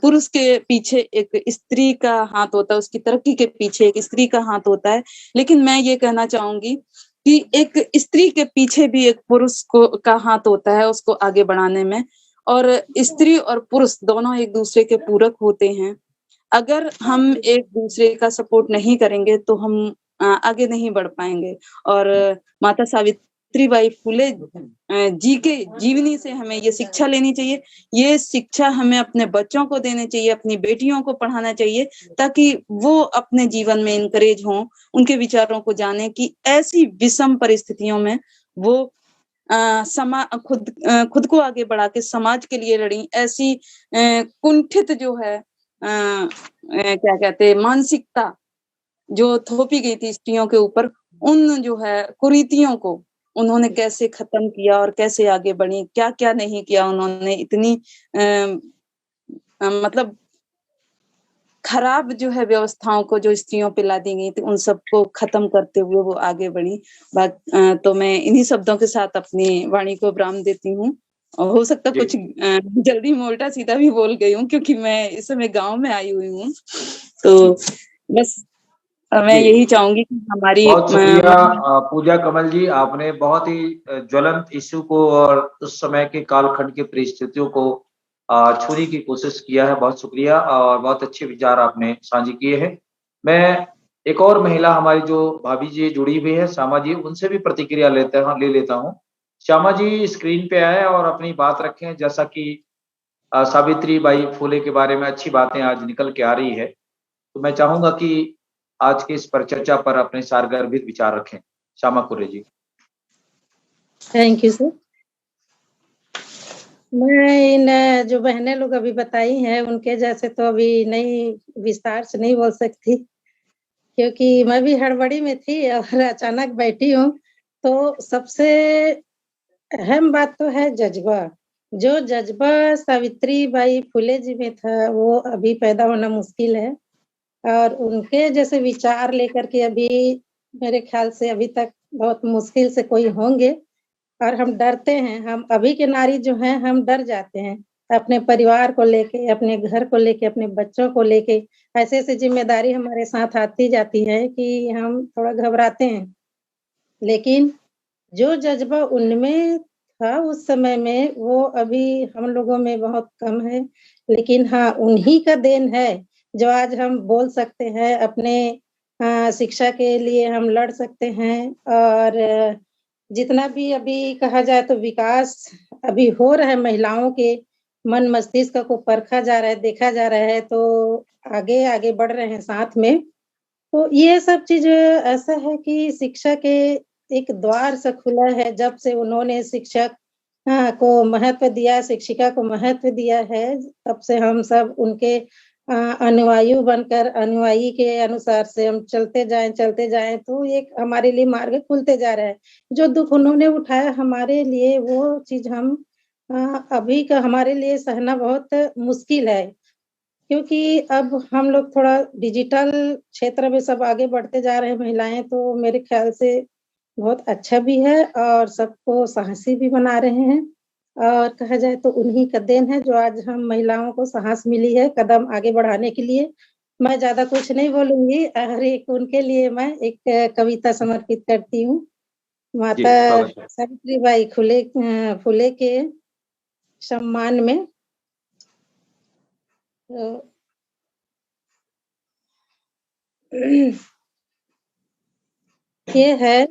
पुरुष के पीछे एक स्त्री का हाथ होता है, उसकी तरक्की के पीछे एक स्त्री का हाथ होता है। लेकिन मैं ये कहना चाहूंगी कि एक स्त्री के पीछे भी एक पुरुष का हाथ होता है उसको आगे बढ़ाने में। और स्त्री और पुरुष दोनों एक दूसरे के पूरक होते हैं। अगर हम एक दूसरे का सपोर्ट नहीं करेंगे तो हम आगे नहीं बढ़ पाएंगे। और माता सावित्रीबाई फुले जी के जीवनी से हमें ये शिक्षा लेनी चाहिए। ये शिक्षा हमें अपने बच्चों को देनी चाहिए, अपनी बेटियों को पढ़ाना चाहिए, ताकि वो अपने जीवन में इनकरेज हों, उनके विचारों को जाने कि ऐसी विषम परिस्थितियों में वो खुद को आगे बढ़ा के समाज के लिए लड़ी। ऐसी कुंठित जो है क्या कहते मानसिकता जो थोपी गई थी स्त्रियों के ऊपर, उन जो है कुरीतियों को उन्होंने कैसे खत्म किया और कैसे आगे बढ़ी, क्या क्या नहीं किया उन्होंने। इतनी मतलब खराब जो है व्यवस्थाओं को जो स्त्रियों पे ला दी गई थी, उन सबको खत्म करते हुए वो आगे बढ़ी। तो मैं इन्हीं शब्दों के साथ अपनी वाणी को विराम देती हूँ। और हो सकता कुछ जल्दी मोटा सीधा भी बोल गई हूँ, क्योंकि मैं इस समय गांव में आई हुई हूँ। तो बस मैं यही चाहूंगी कि हमारी बहुत शुक्रिया पूजा कमल जी, आपने बहुत ही ज्वलंत इश्यू को और उस समय के कालखंड की परिस्थितियों को छूने की कोशिश किया है। बहुत शुक्रिया और बहुत अच्छे विचार आपने साझे किए हैं। मैं एक और महिला हमारी जो भाभी जी जुड़ी हुई है, श्यामा जी, उनसे भी प्रतिक्रिया ले लेता हूँ। श्यामा जी स्क्रीन पे आए और अपनी बात रखें। जैसा कि सावित्री बाई फुले के बारे में अच्छी बातें आज निकल के आ रही है, तो मैं चाहूंगा कि आज के इस परिचर्चा पर अपने सारगर्भित विचार रखें। Shyama Kure ji. Thank you sir. मैं इन जो बहनें लोग अभी बताई हैं उनके जैसे तो अभी नहीं विस्तार से नहीं बोल सकती, क्योंकि मैं भी हड़बड़ी में थी और अचानक बैठी हूँ। तो सबसे अहम बात तो है जज्बा। जो जज्बा सावित्री बाई फुले जी में था वो अभी पैदा होना मुश्किल है, और उनके जैसे विचार लेकर के अभी मेरे ख्याल से अभी तक बहुत मुश्किल से कोई होंगे। और हम डरते हैं, हम अभी के नारी जो हैं हम डर जाते हैं अपने परिवार को लेके, अपने घर को लेके, अपने बच्चों को लेके। ऐसे जिम्मेदारी हमारे साथ आती जाती है कि हम थोड़ा घबराते हैं। लेकिन जो जज्बा उनमें था उस समय में वो अभी हम लोगों में बहुत कम है। लेकिन हाँ, उन्हीं का देन है जो आज हम बोल सकते हैं, अपने शिक्षा के लिए हम लड़ सकते हैं। और जितना भी अभी कहा जाए तो विकास अभी हो रहा है, महिलाओं के मन मस्तिष्क को परखा जा रहा है, देखा जा रहा है, तो आगे आगे बढ़ रहे हैं साथ में। तो ये सब चीज़ ऐसा है कि शिक्षा के एक द्वार सा खुला है, जब से उन्होंने शिक्षक को महत्व दिया, शिक्षिका को महत्व दिया है, तब से हम सब उनके अनुयायी बनकर, अनुयायी के अनुसार से हम चलते जाएँ, तो एक हमारे लिए मार्ग खुलते जा रहा है। जो दुःख उन्होंने उठाया हमारे लिए, वो चीज़ हम अभी का हमारे लिए सहना बहुत मुश्किल है। क्योंकि अब हम लोग थोड़ा डिजिटल क्षेत्र में सब आगे बढ़ते जा रहे हैं महिलाएँ, तो मेरे ख्याल से बहुत अच्छा भी है और सबको साहसी भी बना रहे हैं। और कहा जाए तो उन्हीं का देन है जो आज हम महिलाओं को साहस मिली है कदम आगे बढ़ाने के लिए। मैं ज़्यादा कुछ नहीं बोलूँगी और एक उनके लिए मैं एक कविता समर्पित करती हूँ। जी, माता स्वागत है। सावित्रीबाई फुले के सम्मान में। तो ये है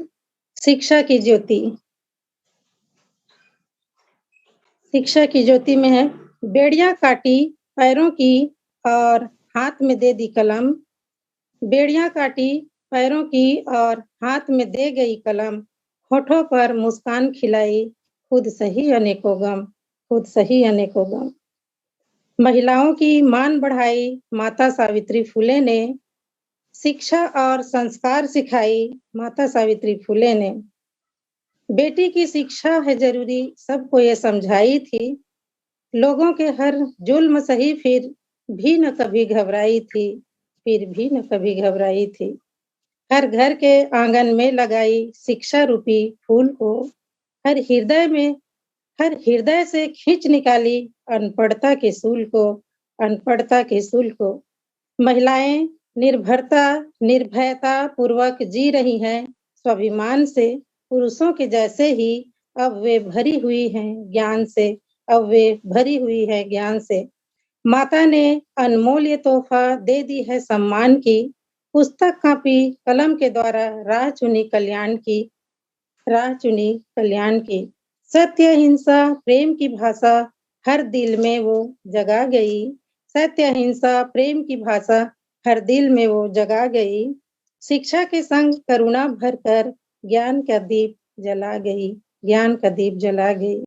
शिक्षा की ज्योति। शिक्षा की ज्योति में है, बेड़ियां काटी पैरों की और हाथ में दे दी कलम। बेड़ियां काटी पैरों की और हाथ में दे गई कलम। होठों पर मुस्कान खिलाई, खुद सही अनेकों गम, खुद सही अनेकों गम। महिलाओं की मान बढ़ाई माता सावित्री फुले ने, शिक्षा और संस्कार सिखाई माता सावित्री फुले ने। बेटी की शिक्षा है जरूरी सबको ये समझाई थी, लोगों के हर जुल्म सही फिर भी न कभी घबराई थी, फिर भी न कभी घबराई थी। हर घर के आंगन में लगाई शिक्षा रूपी फूल को, हर हृदय से खींच निकाली अनपढ़ता के सूल को, अनपढ़ता के सूल को। महिलाएं निर्भयता पूर्वक जी रही हैं स्वाभिमान से, पुरुषों के जैसे ही अब वे भरी हुई हैं ज्ञान से, अब वे भरी हुई है ज्ञान से। माता ने अनमोल ये तोहफा दे दी है सम्मान की, पुस्तक कापी कलम के द्वारा राह चुनी कल्याण की, राह चुनी कल्याण की। सत्य अहिंसा प्रेम की भाषा हर दिल में वो जगा गई, सत्य अहिंसा प्रेम की भाषा हर दिल में वो जगा गई। शिक्षा के संग करुणा भरकर ज्ञान का दीप जला गई, ज्ञान का दीप जला गई।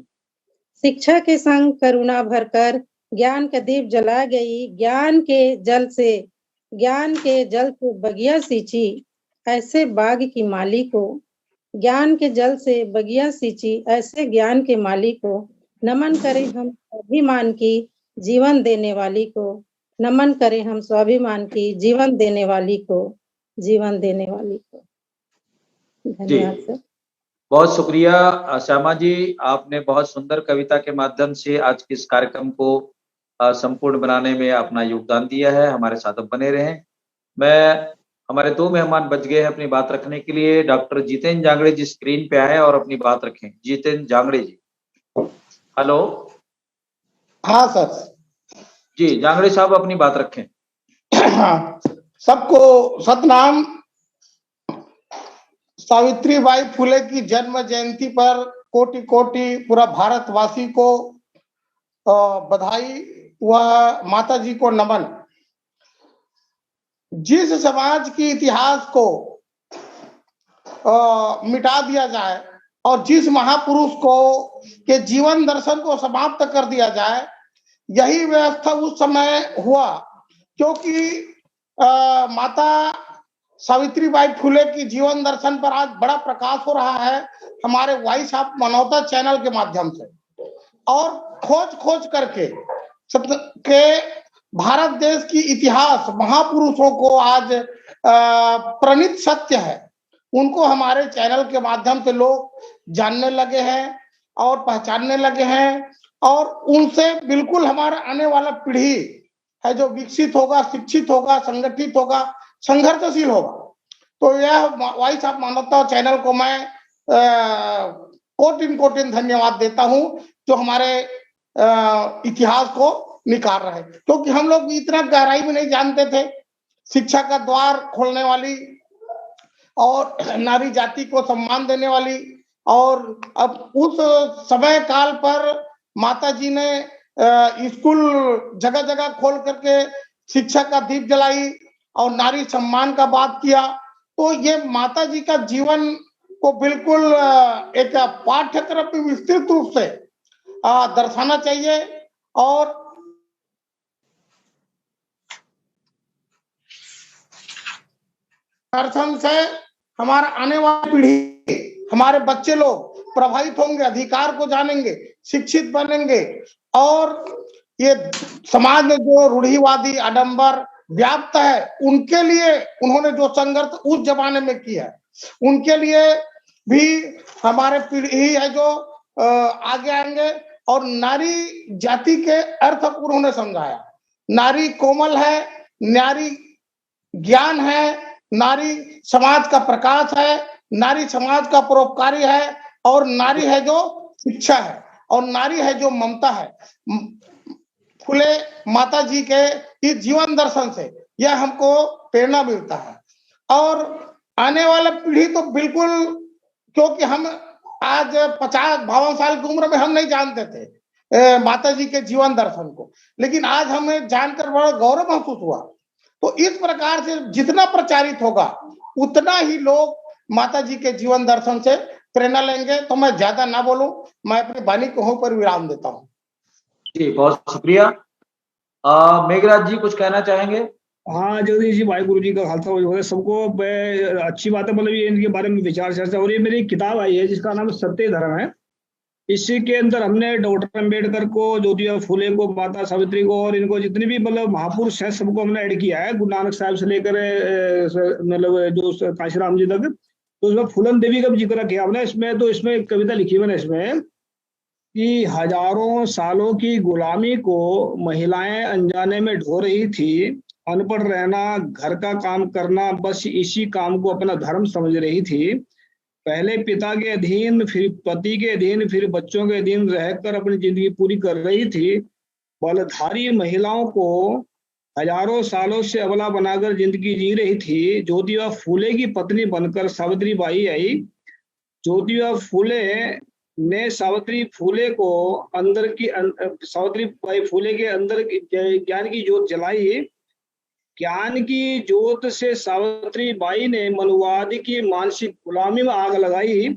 शिक्षा के संग करुणा भरकर ज्ञान का दीप जला गई। ज्ञान के जल से बगिया सींची ऐसे बाग की माली को, ज्ञान के जल से बगिया सींची ऐसे ज्ञान के माली को। नमन करें हम स्वाभिमान की जीवन देने वाली को, नमन करें हम स्वाभिमान की जीवन देने वाली को, जीवन देने वाली को। धन्यवाद सर। बहुत शुक्रिया श्यामा जी, आपने बहुत सुंदर कविता के माध्यम से आज के इस कार्यक्रम को संपूर्ण बनाने में अपना योगदान दिया है। हमारे साथ अब बने रहें। हमारे दो मेहमान बच गए हैं अपनी बात रखने के लिए। डॉक्टर जितेंद्र जांगड़े जी स्क्रीन पे आए और अपनी बात रखें। जितेंद्र जांगड़े जी, हेलो। हाँ सर जी, जांगड़े साहब अपनी बात रखें। सबको सतनाम। सावित्रीबाई फुले की जन्म जयंती पर कोटि कोटि पूरा भारतवासी को बधाई व माता जी को नमन। जिस समाज के इतिहास को मिटा दिया जाए और जिस महापुरुष को के जीवन दर्शन को समाप्त कर दिया जाए, यही व्यवस्था उस समय हुआ। क्योंकि माता सावित्रीबाई फुले की जीवन दर्शन पर आज बड़ा प्रकाश हो रहा है हमारे वॉइस ऑफ मानवता चैनल के माध्यम से, और खोज खोज करके भारत देश की इतिहास महापुरुषों को आज प्रणीत सत्य है, उनको हमारे चैनल के माध्यम से लोग जानने लगे हैं और पहचानने लगे हैं, और उनसे बिल्कुल हमारा आने वाला पीढ़ी है जो विकसित होगा, शिक्षित होगा, संगठित होगा, संघर्षशील होगा। तो यह वॉइस ऑफ मानवता चैनल को मैं कोटिन धन्यवाद देता हूं जो हमारे इतिहास को निकाल रहे, क्योंकि हम लोग इतना गहराई में नहीं जानते थे। शिक्षा का द्वार खोलने वाली और नारी जाति को सम्मान देने वाली, और अब उस समय काल पर माता जी ने स्कूल जगह जगह खोल करके शिक्षा का दीप जलाई और नारी सम्मान का बात किया। तो ये माता जी का जीवन को बिल्कुल एक पाठ्यक्रम में विस्तृत रूप से दर्शाना चाहिए, और दर्शन से हमारा आने वाली पीढ़ी, हमारे बच्चे लोग प्रभावित होंगे, अधिकार को जानेंगे, शिक्षित बनेंगे, और ये समाज में जो रूढ़िवादी आडंबर व्याप्त है उनके लिए उन्होंने जो संघर्ष उस जमाने में किया है, उनके लिए भी हमारे पीढ़ी है जो आगे आएंगे। और नारी जाति के अर्थ को उन्होंने समझाया। नारी कोमल है, नारी ज्ञान है, नारी समाज का प्रकाश है, नारी समाज का परोपकारी है, और नारी है जो शिक्षा है, और नारी है जो ममता है। फुले माता जी के इस जीवन दर्शन से यह हमको प्रेरणा मिलता है, और आने वाला पीढ़ी तो बिल्कुल, क्योंकि हम आज 50-52 साल की उम्र में हम नहीं जानते थे माता जी के जीवन दर्शन को, लेकिन आज हमें जानकर बड़ा गौरव महसूस हुआ। तो इस प्रकार से जितना प्रचारित होगा उतना ही लोग माता जी के जीवन दर्शन से प्रेरणा लेंगे। तो मैं ज्यादा ना बोलूं, मैं अपनी वाणी को वहीं पर विराम देता हूं। जी बहुत शुक्रिया। मेघराज जी कुछ कहना चाहेंगे? हाँ जगदीश जी, वाहिगुरु जी का खालसा वाहिगुरू सबको। अच्छी बात है, मतलब ये इनके बारे में विचार चर्चा। और ये मेरी किताब आई है जिसका नाम सत्य धर्म है। इसी के अंदर हमने डॉक्टर अंबेडकर को, ज्योतिबा फुले को, माता सावित्री को, और इनको जितने भी मतलब महापुरुष हैं सबको हमने ऐड किया है, गुरु नानक साहब से लेकर मतलब जो काशीराम जी तक। तो उसमें फूलन देवी का भी जिक्र किया हमने इसमें। तो इसमें एक कविता लिखी मैंने इसमें कि हजारों सालों की गुलामी को महिलाएं अनजाने में ढो रही थी, अनपढ़ रहना, घर का काम करना, बस इसी काम को अपना धर्म समझ रही थी। पहले पिता के अधीन, फिर पति के अधीन, फिर बच्चों के अधीन रहकर अपनी जिंदगी पूरी कर रही थी। बलधारी महिलाओं को हजारों सालों से अबला बनाकर जिंदगी जी रही थी। ज्योतिबा फुले की पत्नी बनकर सावित्री बाई आई। ज्योतिबा फुले ने सावित्री फुले को अंदर की सावित्री बाई फुले के अंदर ज्ञान की ज्योत जलाई। ज्ञान की ज्योत से सावित्री बाई ने मनुवाद की मानसिक गुलामी में आग लगाई।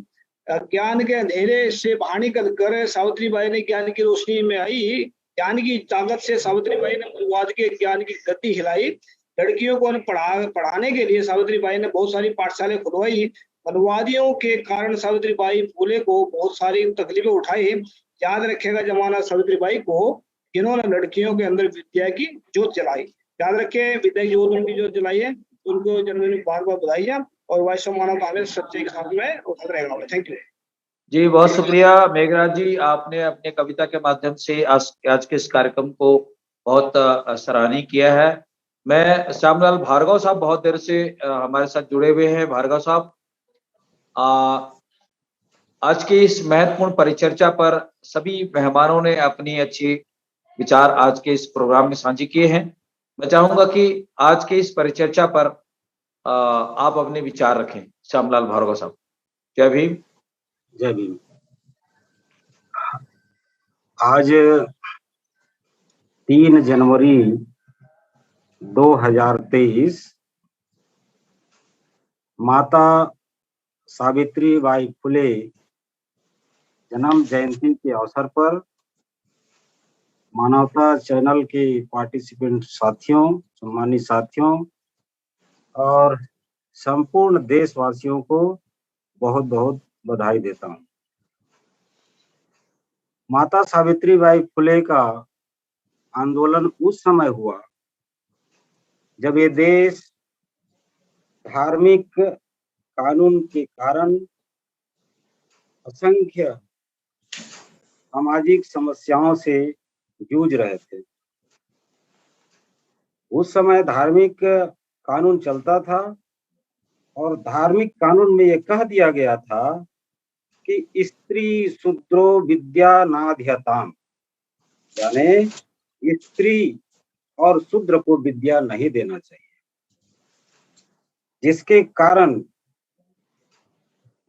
ज्ञान के अंधेरे से बाहर निकल कर सावित्री बाई ने ज्ञान की रोशनी में आई। ज्ञान की ताकत से सावित्री बाई ने मनुवाद के ज्ञान की गति हिलाई। लड़कियों को पढ़ाने के लिए सावित्री बाई ने बहुत सारी पाठशालाएं खुलवाई। मनुवादियों के कारण सावित्री बाई फुले को बहुत सारी तकलीफें उठाई। याद रखेगा जमाना सावित्री बाई को, जिन्होंने लड़कियों के अंदर विद्या की ज्योत जलाई। याद रखें, विद्या की ज्योत उनकी ज्योत जलाई है, उनको जन्मदिन बार बार बधाइयां। और वैश्व मानव हमें सच्चे के साथ में उठा रहेगा। थैंक यू जी, बहुत शुक्रिया मेघराज जी, आपने अपने कविता के माध्यम से आज के इस कार्यक्रम को बहुत सराहनीय किया है। मैं श्यामलाल भार्गव साहब बहुत देर से हमारे साथ जुड़े हुए हैं। भार्गव साहब, आज की इस महत्वपूर्ण परिचर्चा पर सभी मेहमानों ने अपनी अच्छी विचार आज के इस प्रोग्राम में साझे किए हैं। मैं चाहूंगा कि आज के इस परिचर्चा पर आप अपने विचार रखें। श्यामलाल भार्गव साहब। जय भीम। जय भीम। आज 3 जनवरी 2023 माता सावित्री बाई फुले जन्म जयंती के अवसर पर मानवता चैनल के पार्टिसिपेंट साथियों, सम्मानित साथियों और संपूर्ण देशवासियों को बहुत बहुत बधाई देता हूं। माता सावित्रीबाई फुले का आंदोलन उस समय हुआ जब ये देश धार्मिक कानून के कारण असंख्य सामाजिक समस्याओं से जूझ रहे थे। उस समय धार्मिक कानून चलता था और धार्मिक कानून में ये कह दिया गया था कि स्त्री शूद्रो विद्या नाध्यताम, यानी स्त्री और शूद्र को विद्या नहीं देना चाहिए, जिसके कारण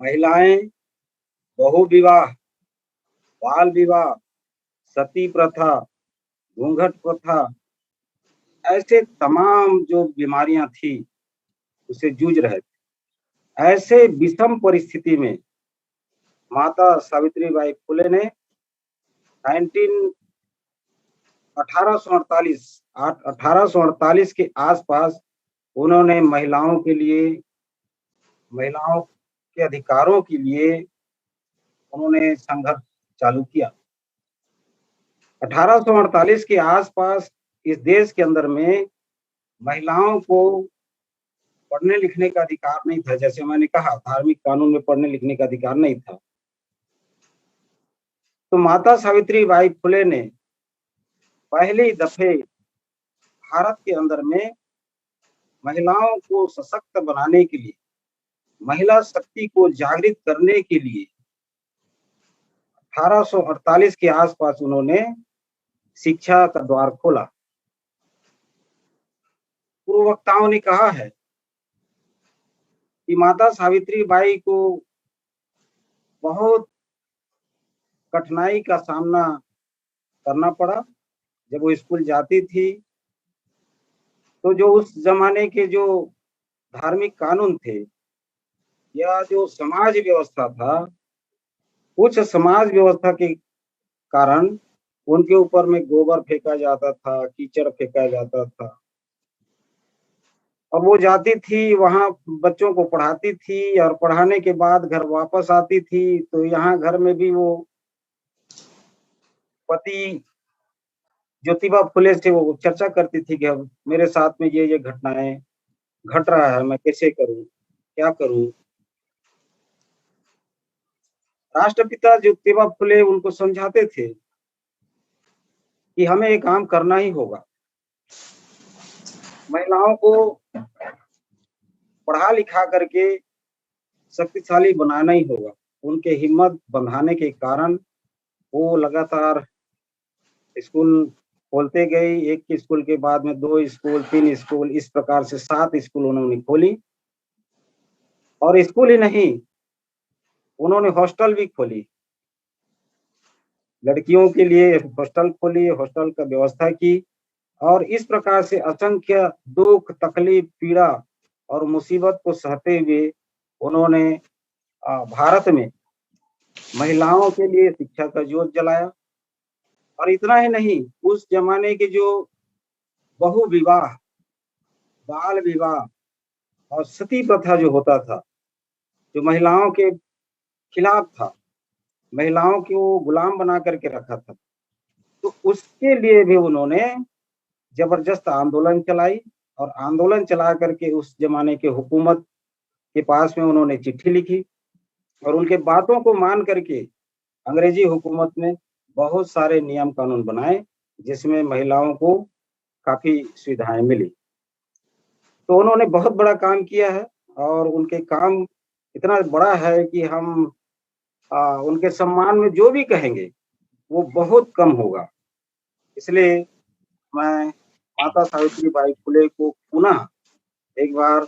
महिलाएं बहु विवाह, बाल विवाह, सती प्रथा, घूंघट प्रथा, ऐसे तमाम जो बीमारियां थी उसे जूझ रहे थे। ऐसे विषम परिस्थिति में माता सावित्रीबाई फुले ने 1848 के आसपास उन्होंने महिलाओं के अधिकारों के लिए उन्होंने संघर्ष चालू किया। 1848 के आसपास इस देश के अंदर में महिलाओं को पढ़ने लिखने का अधिकार नहीं था। जैसे मैंने कहा, धार्मिक कानून में पढ़ने लिखने का अधिकार नहीं था। तो माता सावित्रीबाई फुले ने पहली दफे भारत के अंदर में महिलाओं को सशक्त बनाने के लिए, महिला शक्ति को जागृत करने के लिए 1848 के आसपास उन्होंने शिक्षा का द्वार खोला। पूर्व वक्ताओं ने कहा है कि माता सावित्रीबाई को बहुत कठिनाई का सामना करना पड़ा। जब वो स्कूल जाती थी तो जो उस जमाने के जो धार्मिक कानून थे या जो समाज व्यवस्था था, कुछ समाज व्यवस्था के कारण उनके ऊपर में गोबर फेंका जाता था, कीचड़ फेंका जाता था। और वो जाती थी, वहां बच्चों को पढ़ाती थी और पढ़ाने के बाद घर वापस आती थी तो यहाँ घर में भी वो पति ज्योतिबा फुले से वो चर्चा करती थी कि अब मेरे साथ में ये घटनाएं घट रहा है, मैं कैसे करूं, क्या करूं। राष्ट्रपिता ज्योतिबा फुले उनको समझाते थे कि हमें ये काम करना ही होगा, महिलाओं को पढ़ा लिखा करके शक्तिशाली बनाना ही होगा। उनके हिम्मत बंधाने के कारण वो लगातार स्कूल खोलते गए। एक स्कूल के बाद में 2 स्कूल, 3 स्कूल, इस प्रकार से 7 स्कूल उन्होंने खोली। और स्कूल ही नहीं, उन्होंने हॉस्टल भी खोली, लड़कियों के लिए हॉस्टल खोली, हॉस्टल का व्यवस्था की। और इस प्रकार से असंख्य दुख, तकलीफ, पीड़ा और मुसीबत को सहते हुए उन्होंने भारत में महिलाओं के लिए शिक्षा का ज्योत जलाया। और इतना ही नहीं, उस जमाने के जो बहु विवाह, बाल विवाह और सती प्रथा जो होता था, जो महिलाओं के खिलाफ था, महिलाओं को गुलाम बना करके रखा था, तो उसके लिए भी उन्होंने जबरदस्त आंदोलन चलाई। और आंदोलन चला करके उस जमाने के हुकूमत के पास में उन्होंने चिट्ठी लिखी और उनके बातों को मान करके अंग्रेजी हुकूमत ने बहुत सारे नियम कानून बनाए, जिसमें महिलाओं को काफी सुविधाएं मिली। तो उन्होंने बहुत बड़ा काम किया है और उनके काम इतना बड़ा है कि हम उनके सम्मान में जो भी कहेंगे वो बहुत कम होगा। इसलिए मैं माता सावित्रीबाई फुले को पुनः एक बार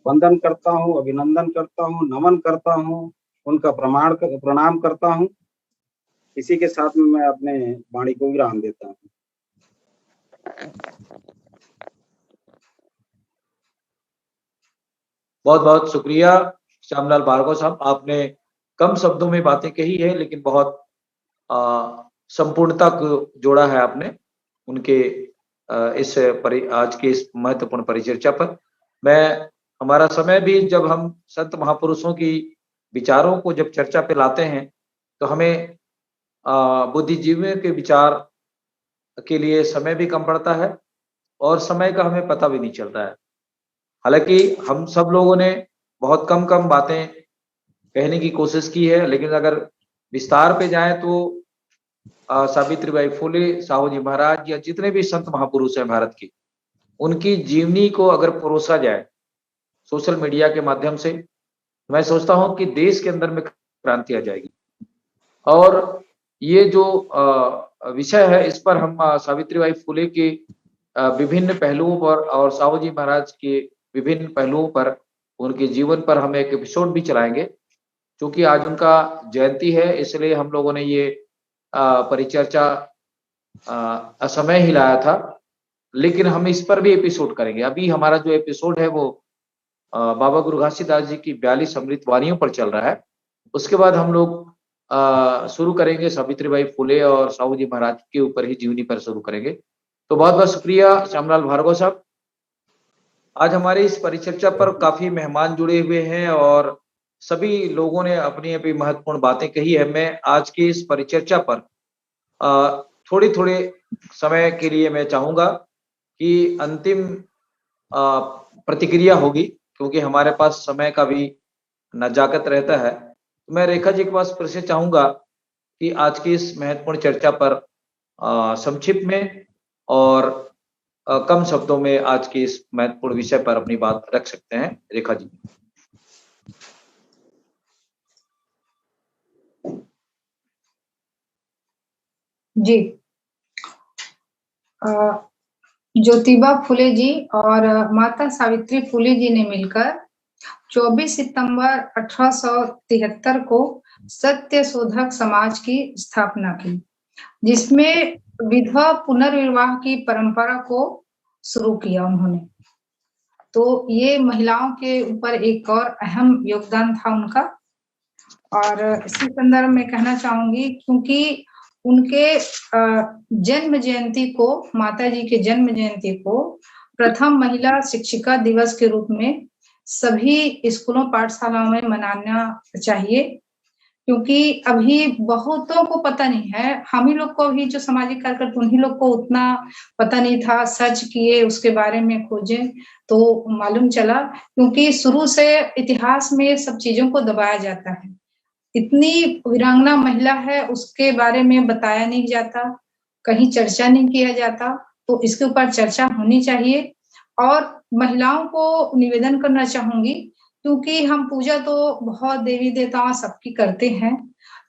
वंदन करता हूँ, अभिनंदन करता हूँ, नमन करता हूँ, उनका प्रणाम करता हूँ। इसी के साथ में मैं अपने वाणी को विराम देता हूँ। बहुत बहुत शुक्रिया श्यामलाल भार्गव साहब, आपने कम शब्दों में बातें कही है लेकिन बहुत संपूर्णता को जोड़ा है आपने उनके आज के इस महत्वपूर्ण परिचर्चा पर। मैं हमारा समय भी जब हम संत महापुरुषों की विचारों को जब चर्चा पे लाते हैं तो हमें बुद्धिजीवियों के विचार के लिए समय भी कम पड़ता है और समय का हमें पता भी नहीं चलता है। हालांकि हम सब लोगों ने बहुत कम कम बातें कहने की कोशिश की है, लेकिन अगर विस्तार पे जाएं तो सावित्रीबाई फुले, साहू जी महाराज या जितने भी संत महापुरुष हैं भारत की, उनकी जीवनी को अगर परोसा जाए सोशल मीडिया के माध्यम से, मैं सोचता हूं कि देश के अंदर में क्रांति आ जाएगी। और ये जो विषय है, इस पर हम सावित्रीबाई फुले के विभिन्न पहलुओं पर और साहू जी महाराज के विभिन्न पहलुओं पर, उनके जीवन पर हम एक एपिसोड भी चलाएंगे। क्योंकि आज उनका जयंती है, इसलिए हम लोगों ने ये परिचर्चा असमय ही लाया था, लेकिन हम इस पर भी एपिसोड करेंगे। अभी हमारा जो एपिसोड है वो बाबा गुरु घासीदास जी की 42 अमृत वाणियों पर चल रहा है। उसके बाद हम लोग शुरू करेंगे सावित्रीबाई फुले और साहू जी महाराज के ऊपर ही जीवनी पर शुरू करेंगे। तो बहुत बहुत शुक्रिया श्यामलाल भार्गव साहब। आज हमारी इस परिचर्चा पर काफी मेहमान जुड़े हुए हैं और सभी लोगों ने अपनी अपनी महत्वपूर्ण बातें कही है। मैं आज की इस परिचर्चा पर थोड़ी थोड़े समय के लिए मैं चाहूंगा कि अंतिम प्रतिक्रिया होगी, क्योंकि हमारे पास समय का भी नजाकत रहता है। मैं रेखा जी के पास फिर से चाहूंगा कि आज की इस महत्वपूर्ण चर्चा पर संक्षिप्त में और कम शब्दों में आज के इस महत्वपूर्ण विषय पर अपनी बात रख सकते हैं। रेखा जी। जी, ज्योतिबा फुले जी और माता सावित्री फुले जी ने मिलकर 24 सितंबर 1873 को सत्य शोधक समाज की स्थापना की, जिसमें विधवा पुनर्विवाह की परंपरा को शुरू किया उन्होंने। तो ये महिलाओं के ऊपर एक और अहम योगदान था उनका। और इसी संदर्भ में कहना चाहूंगी, क्योंकि उनके जन्म जयंती को, माता जी के जन्म जयंती को प्रथम महिला शिक्षिका दिवस के रूप में सभी स्कूलों पाठशालाओं में मनाना चाहिए, क्योंकि अभी बहुतों को पता नहीं है। हम ही लोग को भी, जो सामाजिक कार्यकर्ता, उन्हीं लोग को उतना पता नहीं था। सर्च किए, उसके बारे में खोजे तो मालूम चला, क्योंकि शुरू से इतिहास में सब चीजों को दबाया जाता है। इतनी वीरांगना महिला है, उसके बारे में बताया नहीं जाता, कहीं चर्चा नहीं किया जाता। तो इसके ऊपर चर्चा होनी चाहिए। और महिलाओं को निवेदन करना चाहूंगी, क्योंकि हम पूजा तो बहुत देवी देवताओं सबकी करते हैं,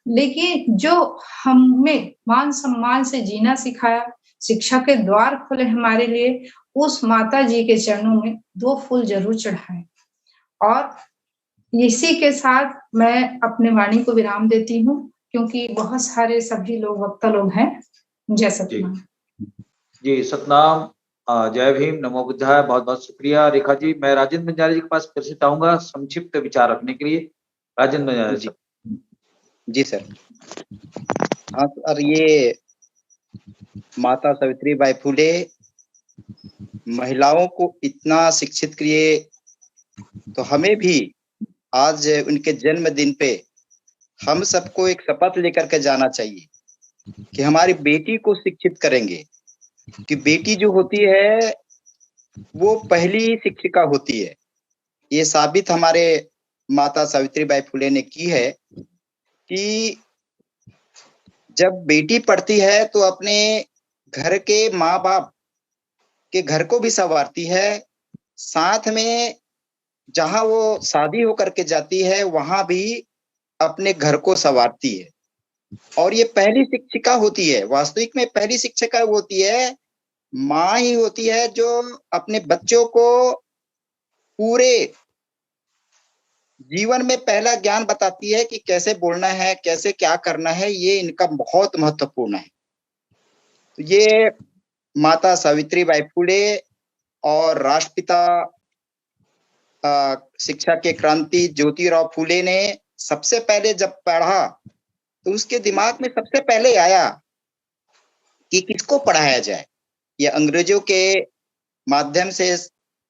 लेकिन जो हमें मान सम्मान से जीना सिखाया, शिक्षा के द्वार खोले हमारे लिए, उस माता जी के चरणों में 2 फूल जरूर चढ़ाएं। और इसी के साथ मैं अपने वाणी को विराम देती हूँ, क्योंकि बहुत सारे सभी लोग वक्ता लोग हैं। जय सतनाम। जी सतनाम, जय भीम, नमो बुद्धाय। बहुत बहुत शुक्रिया रेखा जी। मैं राजेंद्र बंजारे जी के पास फिर से चाहूंगा संक्षिप्त विचार रखने के लिए। राजेंद्र बंजारे जी। जी सर। हाँ सर, ये माता सावित्रीबाई फुले महिलाओं को इतना शिक्षित किए, तो हमें भी आज उनके जन्मदिन पे हम सबको एक शपथ लेकर के जाना चाहिए कि हमारी बेटी को शिक्षित करेंगे। कि बेटी जो होती है वो पहली शिक्षिका होती है। ये साबित हमारे माता सावित्रीबाई फुले ने की है कि जब बेटी पढ़ती है तो अपने घर के माँ बाप के घर को भी संवारती है, साथ में जहां वो शादी होकर के जाती है वहां भी अपने घर को संवारती है। और ये पहली शिक्षिका होती है। वास्तविक में पहली शिक्षिका होती है, माँ ही होती है, जो अपने बच्चों को पूरे जीवन में पहला ज्ञान बताती है कि कैसे बोलना है, कैसे क्या करना है। ये इनका बहुत महत्वपूर्ण है। तो ये माता सावित्रीबाई फुले और राष्ट्रपिता शिक्षा के क्रांति ज्योतिराव फुले ने सबसे पहले जब पढ़ा तो उसके दिमाग में सबसे पहले आया कि किसको पढ़ाया जाए। ये अंग्रेजों के माध्यम से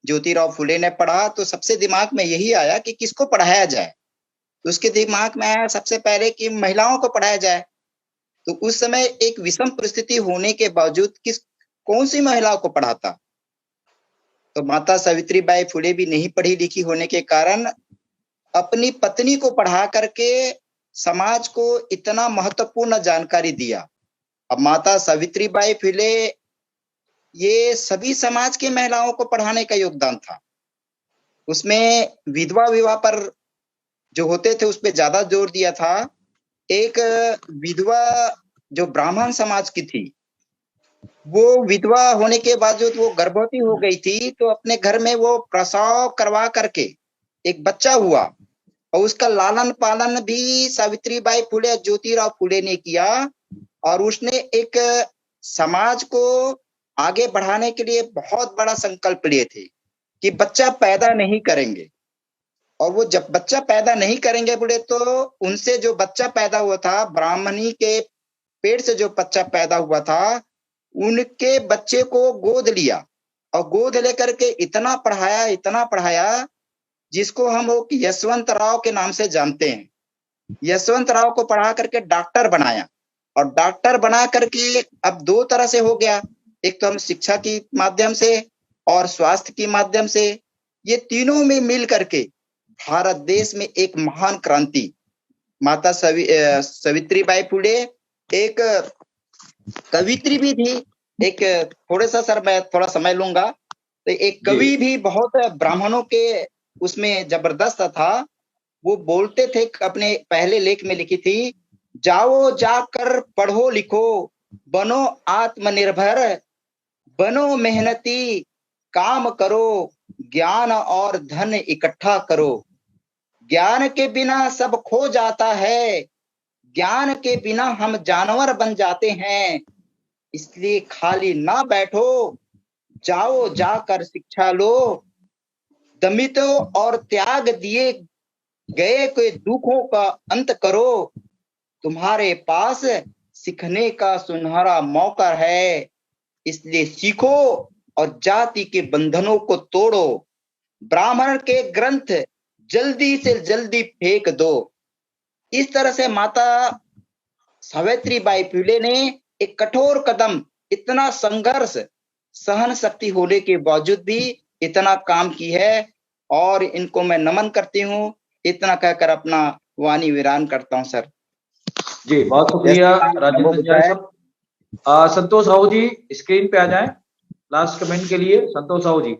ज्योतिराव फुले ने पढ़ा तो सबसे दिमाग में यही आया कि किसको पढ़ाया जाए। तो उसके दिमाग में आया सबसे पहले कि महिलाओं को पढ़ाया जाए। तो उस समय एक विषम परिस्थिति होने के बावजूद कौन सी महिलाओं को पढ़ाता। तो माता सावित्रीबाई फुले भी नहीं पढ़ी लिखी होने के कारण अपनी पत्नी को पढ़ा करके समाज को इतना महत्वपूर्ण जानकारी दिया। अब माता सावित्रीबाई फुले ये सभी समाज के महिलाओं को पढ़ाने का योगदान था। उसमें विधवा विवाह पर जो होते थे उस पर ज्यादा जोर दिया था। एक विधवा जो ब्राह्मण समाज की थी, वो विधवा होने के बावजूद वो गर्भवती हो गई थी, तो अपने घर में वो प्रसव करवा करके एक बच्चा हुआ और उसका लालन पालन भी सावित्रीबाई फुले ज्योतिराव फुले ने किया। और उसने एक समाज को आगे बढ़ाने के लिए बहुत बड़ा संकल्प लिए थे कि बच्चा पैदा नहीं करेंगे। और वो जब बच्चा पैदा नहीं करेंगे बोले तो उनसे जो बच्चा पैदा हुआ था, ब्राह्मणी के पेट से जो बच्चा पैदा हुआ था, उनके बच्चे को गोद लिया और गोद लेकर के इतना पढ़ाया जिसको हम लोग यशवंत राव के नाम से जानते हैं। यशवंत राव को पढ़ा करके डॉक्टर बनाया और डॉक्टर बना करके अब दो तरह से हो गया, एक तो हम शिक्षा के माध्यम से और स्वास्थ्य के माध्यम से, ये तीनों में मिल करके भारत देश में एक महान क्रांति। माता सावित्रीबाई फुले एक कवित्री भी थी। एक मैं थोड़ा समय लूंगा। तो एक कवि भी बहुत ब्राह्मणों के उसमें जबरदस्त था। वो बोलते थे, अपने पहले लेख में लिखी थी, जाओ जाकर पढ़ो लिखो, बनो आत्मनिर्भर, बनो मेहनती, काम करो, ज्ञान और धन इकट्ठा करो। ज्ञान के बिना सब खो जाता है, ज्ञान के बिना हम जानवर बन जाते हैं। इसलिए खाली ना बैठो, जाओ जाकर शिक्षा लो, दमितो और त्याग दिए गए के दुखों का अंत करो। तुम्हारे पास सीखने का सुनहरा मौका है, इसलिए सीखो और जाति के बंधनों को तोड़ो। ब्राह्मण के ग्रंथ जल्दी से जल्दी फेंक दो। इस तरह से माता सावित्रीबाई फुले ने एक कठोर कदम, इतना संघर्ष, सहन शक्ति होने के बावजूद भी इतना काम की है और इनको मैं नमन करती हूँ। इतना कहकर अपना वाणी विराम करता हूँ सर। जी बहुत शुक्रिया राजेंद्र जैन साहब। संतोष साहू जी स्क्रीन पे आ जाएं लास्ट कमेंट के लिए। संतोष साहू जी।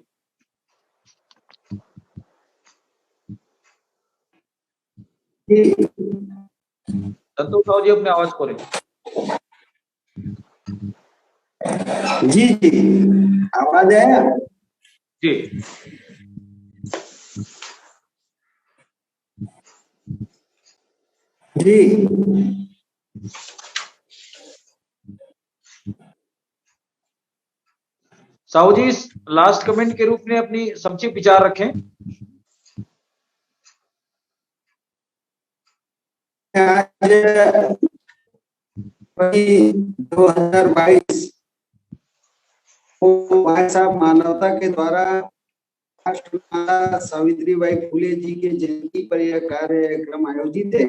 संतोष साहू जी अपनी आवाज खोलें। जी आवाज है जी। जी साहू जी लास्ट कमेंट के रूप में अपनी संक्षिप्त विचार रखें। आज 2022 को भाई साहब मानवता के द्वारा राष्ट्रमाता सावित्रीबाई फुले जी के जयंती पर यह कार्यक्रम आयोजित है।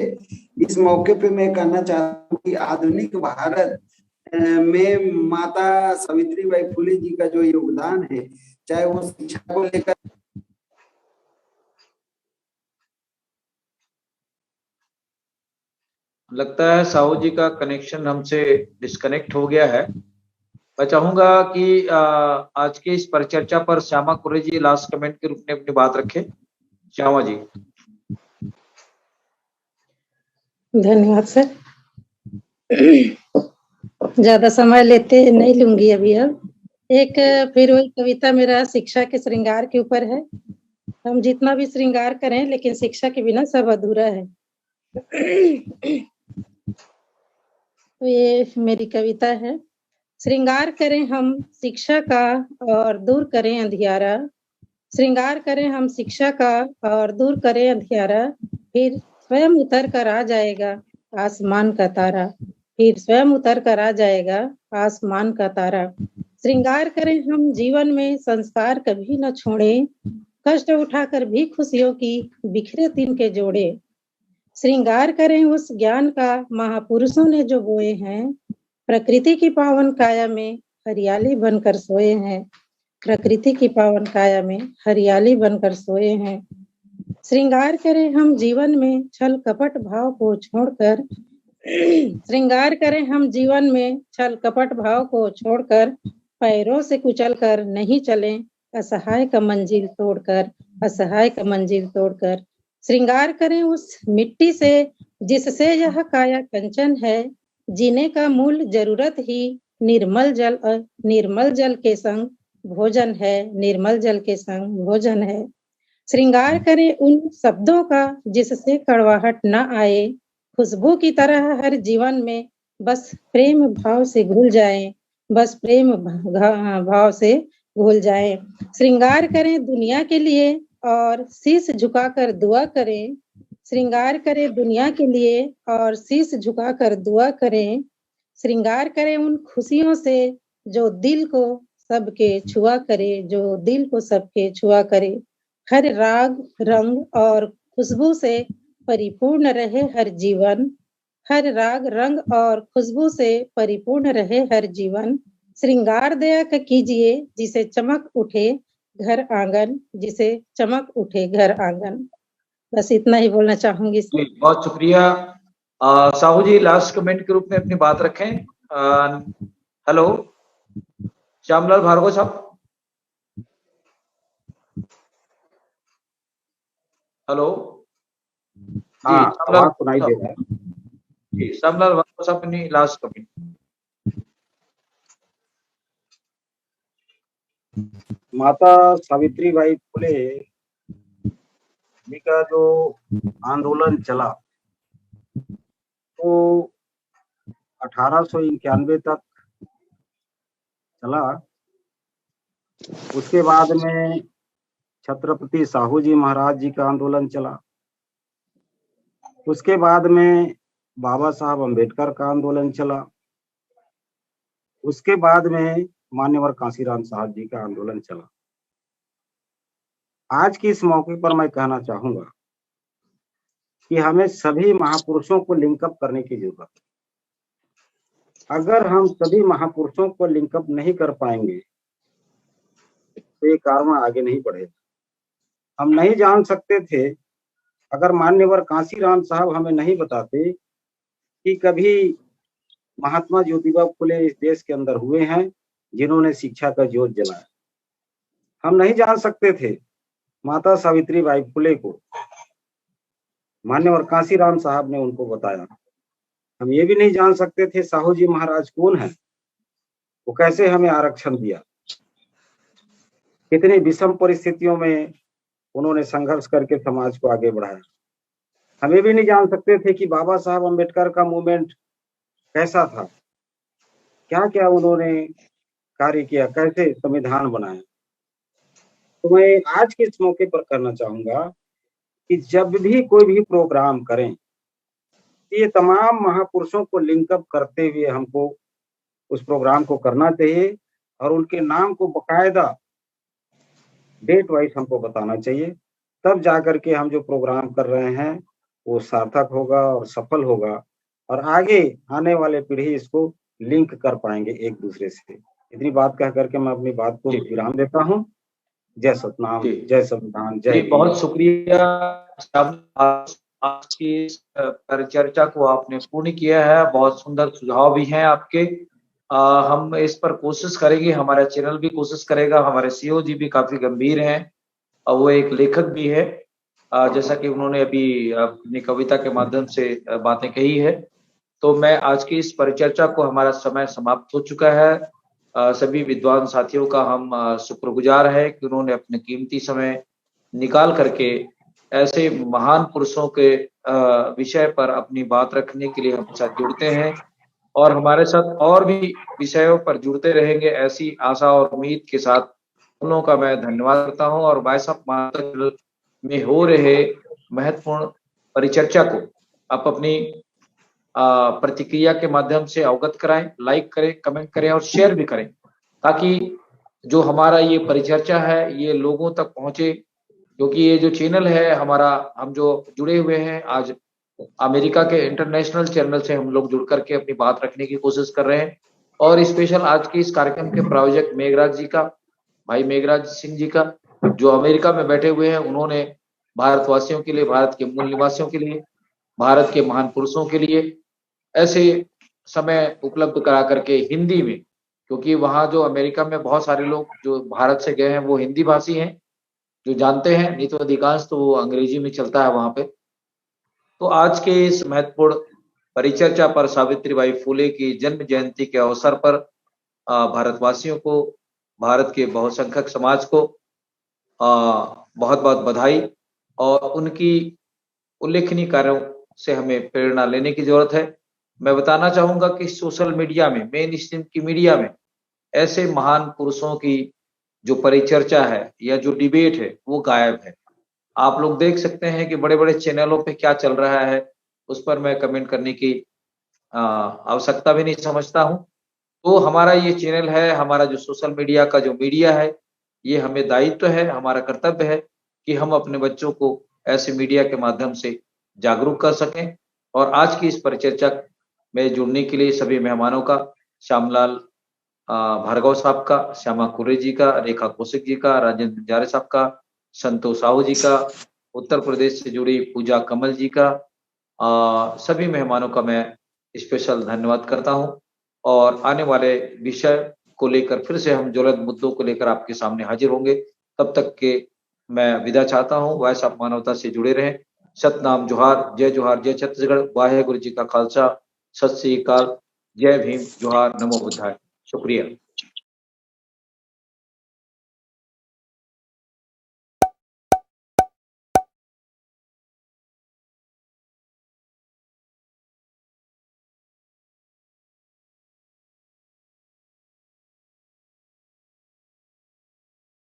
इस मौके पे मैं कहना चाहता हूँ कि आधुनिक भारत में माता सावित्रीबाई फुले जी का जो योगदान है, चाहे वो शिक्षा को लेकर, लगता है साहू जी का कनेक्शन हमसे डिस्कनेक्ट हो गया है। मैं चाहूंगा कि आज के इस परिचर्चा पर श्यामा कुरे जी लास्ट कमेंट के रूप में अपनी बात रखें। श्यामा जी। धन्यवाद सर। ज्यादा समय लेते नहीं लूंगी अभी। अब एक फिर वही कविता मेरा शिक्षा के श्रृंगार के ऊपर है। हम जितना भी श्रृंगार करें लेकिन शिक्षा के बिना सब अधूरा है। तो ये मेरी कविता है। श्रृंगार करें हम शिक्षा का और दूर करें अंधियारा, श्रृंगार करें हम शिक्षा का और दूर करें अंधियारा, फिर स्वयं उतर कर आ जाएगा आसमान का तारा, फिर स्वयं उतर कर आ जाएगा आसमान का तारा। श्रृंगार करें हम जीवन में, संस्कार कभी न छोड़े, कष्ट उठाकर भी खुशियों की बिखरे तिनके जोड़े। श्रृंगार करें उस ज्ञान का महापुरुषों ने जो बोए हैं, प्रकृति की पावन काया में हरियाली बनकर सोए हैं, प्रकृति की पावन काया में हरियाली बनकर सोए हैं। श्रृंगार करें हम जीवन में छल कपट भाव को छोड़कर, श्रृंगार करें हम जीवन में छल कपट भाव को छोड़कर, पैरों से कुचलकर नहीं चलें असहाय का मंजिल तोड़कर, असहाय का मंजिल तोड़कर। श्रृंगार करें उस मिट्टी से जिससे यह काया कंचन है, जीने का मूल जरूरत ही निर्मल जल के संग भोजन है, निर्मल जल के संग भोजन है। श्रृंगार करें उन शब्दों का जिससे कड़वाहट न आए, खुशबू की तरह हर जीवन में बस प्रेम भाव से घुल जाए, बस प्रेम भाव से घुल जाए। श्रृंगार करें दुनिया के लिए और शीश झुकाकर दुआ करें, श्रृंगार करें दुनिया के लिए और शीश झुकाकर दुआ करें। श्रृंगार करें उन खुशियों से जो दिल को सबके छुआ करे, जो दिल को सबके छुआ करे। हर राग रंग और खुशबू से परिपूर्ण रहे हर जीवन, हर राग रंग और खुशबू से परिपूर्ण रहे हर जीवन। श्रृंगार दया का कीजिए जिसे चमक उठे घर आंगन, जिसे चमक उठे घर आंगन। बस इतना ही बोलना चाहूंगी। बहुत शुक्रिया। साहू जी लास्ट कमेंट के रूप में अपनी बात रखें। हेलो श्यामलाल भार्गव साहब, हेलो हाँ, आवाज सुनाई दे रहा है जी। श्यामलाल भार्गव साहब अपनी लास्ट कमेंट। माता सावित्रीबाई फुले जी का जो आंदोलन चला तो 1891 तक चला। उसके बाद में छत्रपति साहू जी महाराज जी का आंदोलन चला। उसके बाद में बाबा साहब अम्बेडकर का आंदोलन चला। उसके बाद में मान्यवर कांशीराम साहब जी का आंदोलन चला। आज के इस मौके पर मैं कहना चाहूंगा कि हमें सभी महापुरुषों को लिंकअप करने की जरूरत है। अगर हम सभी महापुरुषों को लिंकअप नहीं कर पाएंगे तो ये कारवां आगे नहीं बढ़ेगा। हम नहीं जान सकते थे अगर मान्यवर कांशीराम साहब हमें नहीं बताते कि कभी महात्मा ज्योतिबा फुले इस देश के अंदर हुए हैं जिन्होंने शिक्षा का ज्योत जलाया। हम नहीं जान सकते थे माता सावित्रीबाई फुले को, मान्यवर कांशीराम साहब ने उनको बताया। हम ये भी नहीं जान सकते थे साहू जी महाराज कौन है, वो कैसे हमें आरक्षण दिया, कितनी विषम परिस्थितियों में उन्होंने संघर्ष करके समाज को आगे बढ़ाया। हम ये भी नहीं जान सकते थे कि बाबा साहब अम्बेडकर का मूवमेंट कैसा था, क्या क्या उन्होंने कार्य किया, कैसे संविधान बनाया। तो मैं आज के इस मौके पर करना चाहूंगा कि जब भी कोई भी प्रोग्राम करें, ये तमाम महापुरुषों को लिंकअप करते हुए हमको उस प्रोग्राम को करना चाहिए और उनके नाम को बकायदा डेट वाइज हमको बताना चाहिए। तब जाकर के हम जो प्रोग्राम कर रहे हैं वो सार्थक होगा और सफल होगा और आगे आने वाले पीढ़ी इसको लिंक कर पाएंगे एक दूसरे से। इतनी बात कह करके मैं अपनी बात को विराम देता हूँ। जय सतनाम, जय संविधान, जय। बहुत शुक्रिया। आज की परिचर्चा को आपने पूर्ण किया है, बहुत सुंदर सुझाव भी हैं आपके। हम इस पर कोशिश करेंगे, हमारा चैनल भी कोशिश करेगा। हमारे सीओ जी भी काफी गंभीर हैं और वो एक लेखक भी है, जैसा कि उन्होंने अभी अपनी कविता के माध्यम से बातें कही है। तो मैं आज की इस परिचर्चा को, हमारा समय समाप्त हो चुका है। सभी विद्वान साथियों का हम शुक्रगुजार है कि उन्होंने अपने कीमती समय निकाल करके ऐसे महान पुरुषों के विषय पर अपनी बात रखने के लिए हमारे साथ जुड़ते हैं और हमारे साथ और भी विषयों पर जुड़ते रहेंगे। ऐसी आशा और उम्मीद के साथ उन लोगों का मैं धन्यवाद करता हूं और वॉइस ऑफ माता में हो रहे महत्वपूर्ण परिचर्चा को आप अपनी प्रतिक्रिया के माध्यम से अवगत कराएं, लाइक करें, कमेंट करें और शेयर भी करें, ताकि जो हमारा ये परिचर्चा है ये लोगों तक पहुंचे, क्योंकि ये जो चैनल है हमारा, हम जो जुड़े हुए हैं आज अमेरिका के इंटरनेशनल चैनल से हम लोग जुड़ करके अपनी बात रखने की कोशिश कर रहे हैं। और स्पेशल आज के इस कार्यक्रम के प्रायोजक मेघराज जी का, भाई मेघराज सिंह जी का, जो अमेरिका में बैठे हुए हैं, उन्होंने भारतवासियों के लिए, भारत के मूल निवासियों के लिए, भारत के महान पुरुषों के लिए ऐसे समय उपलब्ध करा करके हिंदी में, क्योंकि वहाँ जो अमेरिका में बहुत सारे लोग जो भारत से गए हैं वो हिंदी भाषी हैं, जो जानते हैं, नहीं तो अधिकांश तो वो अंग्रेजी में चलता है वहाँ पे। तो आज के इस महत्वपूर्ण परिचर्चा पर सावित्रीबाई फुले की जन्म जयंती के अवसर पर भारतवासियों को, भारत के बहुसंख्यक समाज को बहुत बहुत बधाई, और उनकी उल्लेखनीय कार्यों से हमें प्रेरणा लेने की जरूरत है। मैं बताना चाहूंगा कि सोशल मीडिया में, मेन स्ट्रीम की मीडिया में ऐसे महान पुरुषों की जो परिचर्चा है या जो डिबेट है वो गायब है। आप लोग देख सकते हैं कि बड़े बड़े चैनलों पे क्या चल रहा है, उस पर मैं कमेंट करने की आवश्यकता भी नहीं समझता हूं। तो हमारा ये चैनल है, हमारा जो सोशल मीडिया का जो मीडिया है, ये हमें दायित्व है, हमारा कर्तव्य है कि हम अपने बच्चों को ऐसे मीडिया के माध्यम से जागरूक कर सकें। और आज की इस परिचर्चा में जुड़ने के लिए सभी मेहमानों का, श्यामलाल भार्गव साहब का, श्यामा कुरे जी का, रेखा कौशिक जी का, राजेंद्र जारे साहब का, संतोष साहू जी का, उत्तर प्रदेश से जुड़ी पूजा कमल जी का, सभी मेहमानों का मैं स्पेशल धन्यवाद करता हूं। और आने वाले विषय को लेकर फिर से हम ज्वलंत मुद्दों को लेकर आपके सामने हाजिर होंगे। तब तक के मैं विदा चाहता हूं। वॉइस ऑफ मानवता से जुड़े रहें। सतनाम जोहार, जय छत्तीसगढ़, वाहेगुरु जी का खालसा, सत श्री अकाल, जय भीम, जोहार, नमो बुद्धाय। शुक्रिया।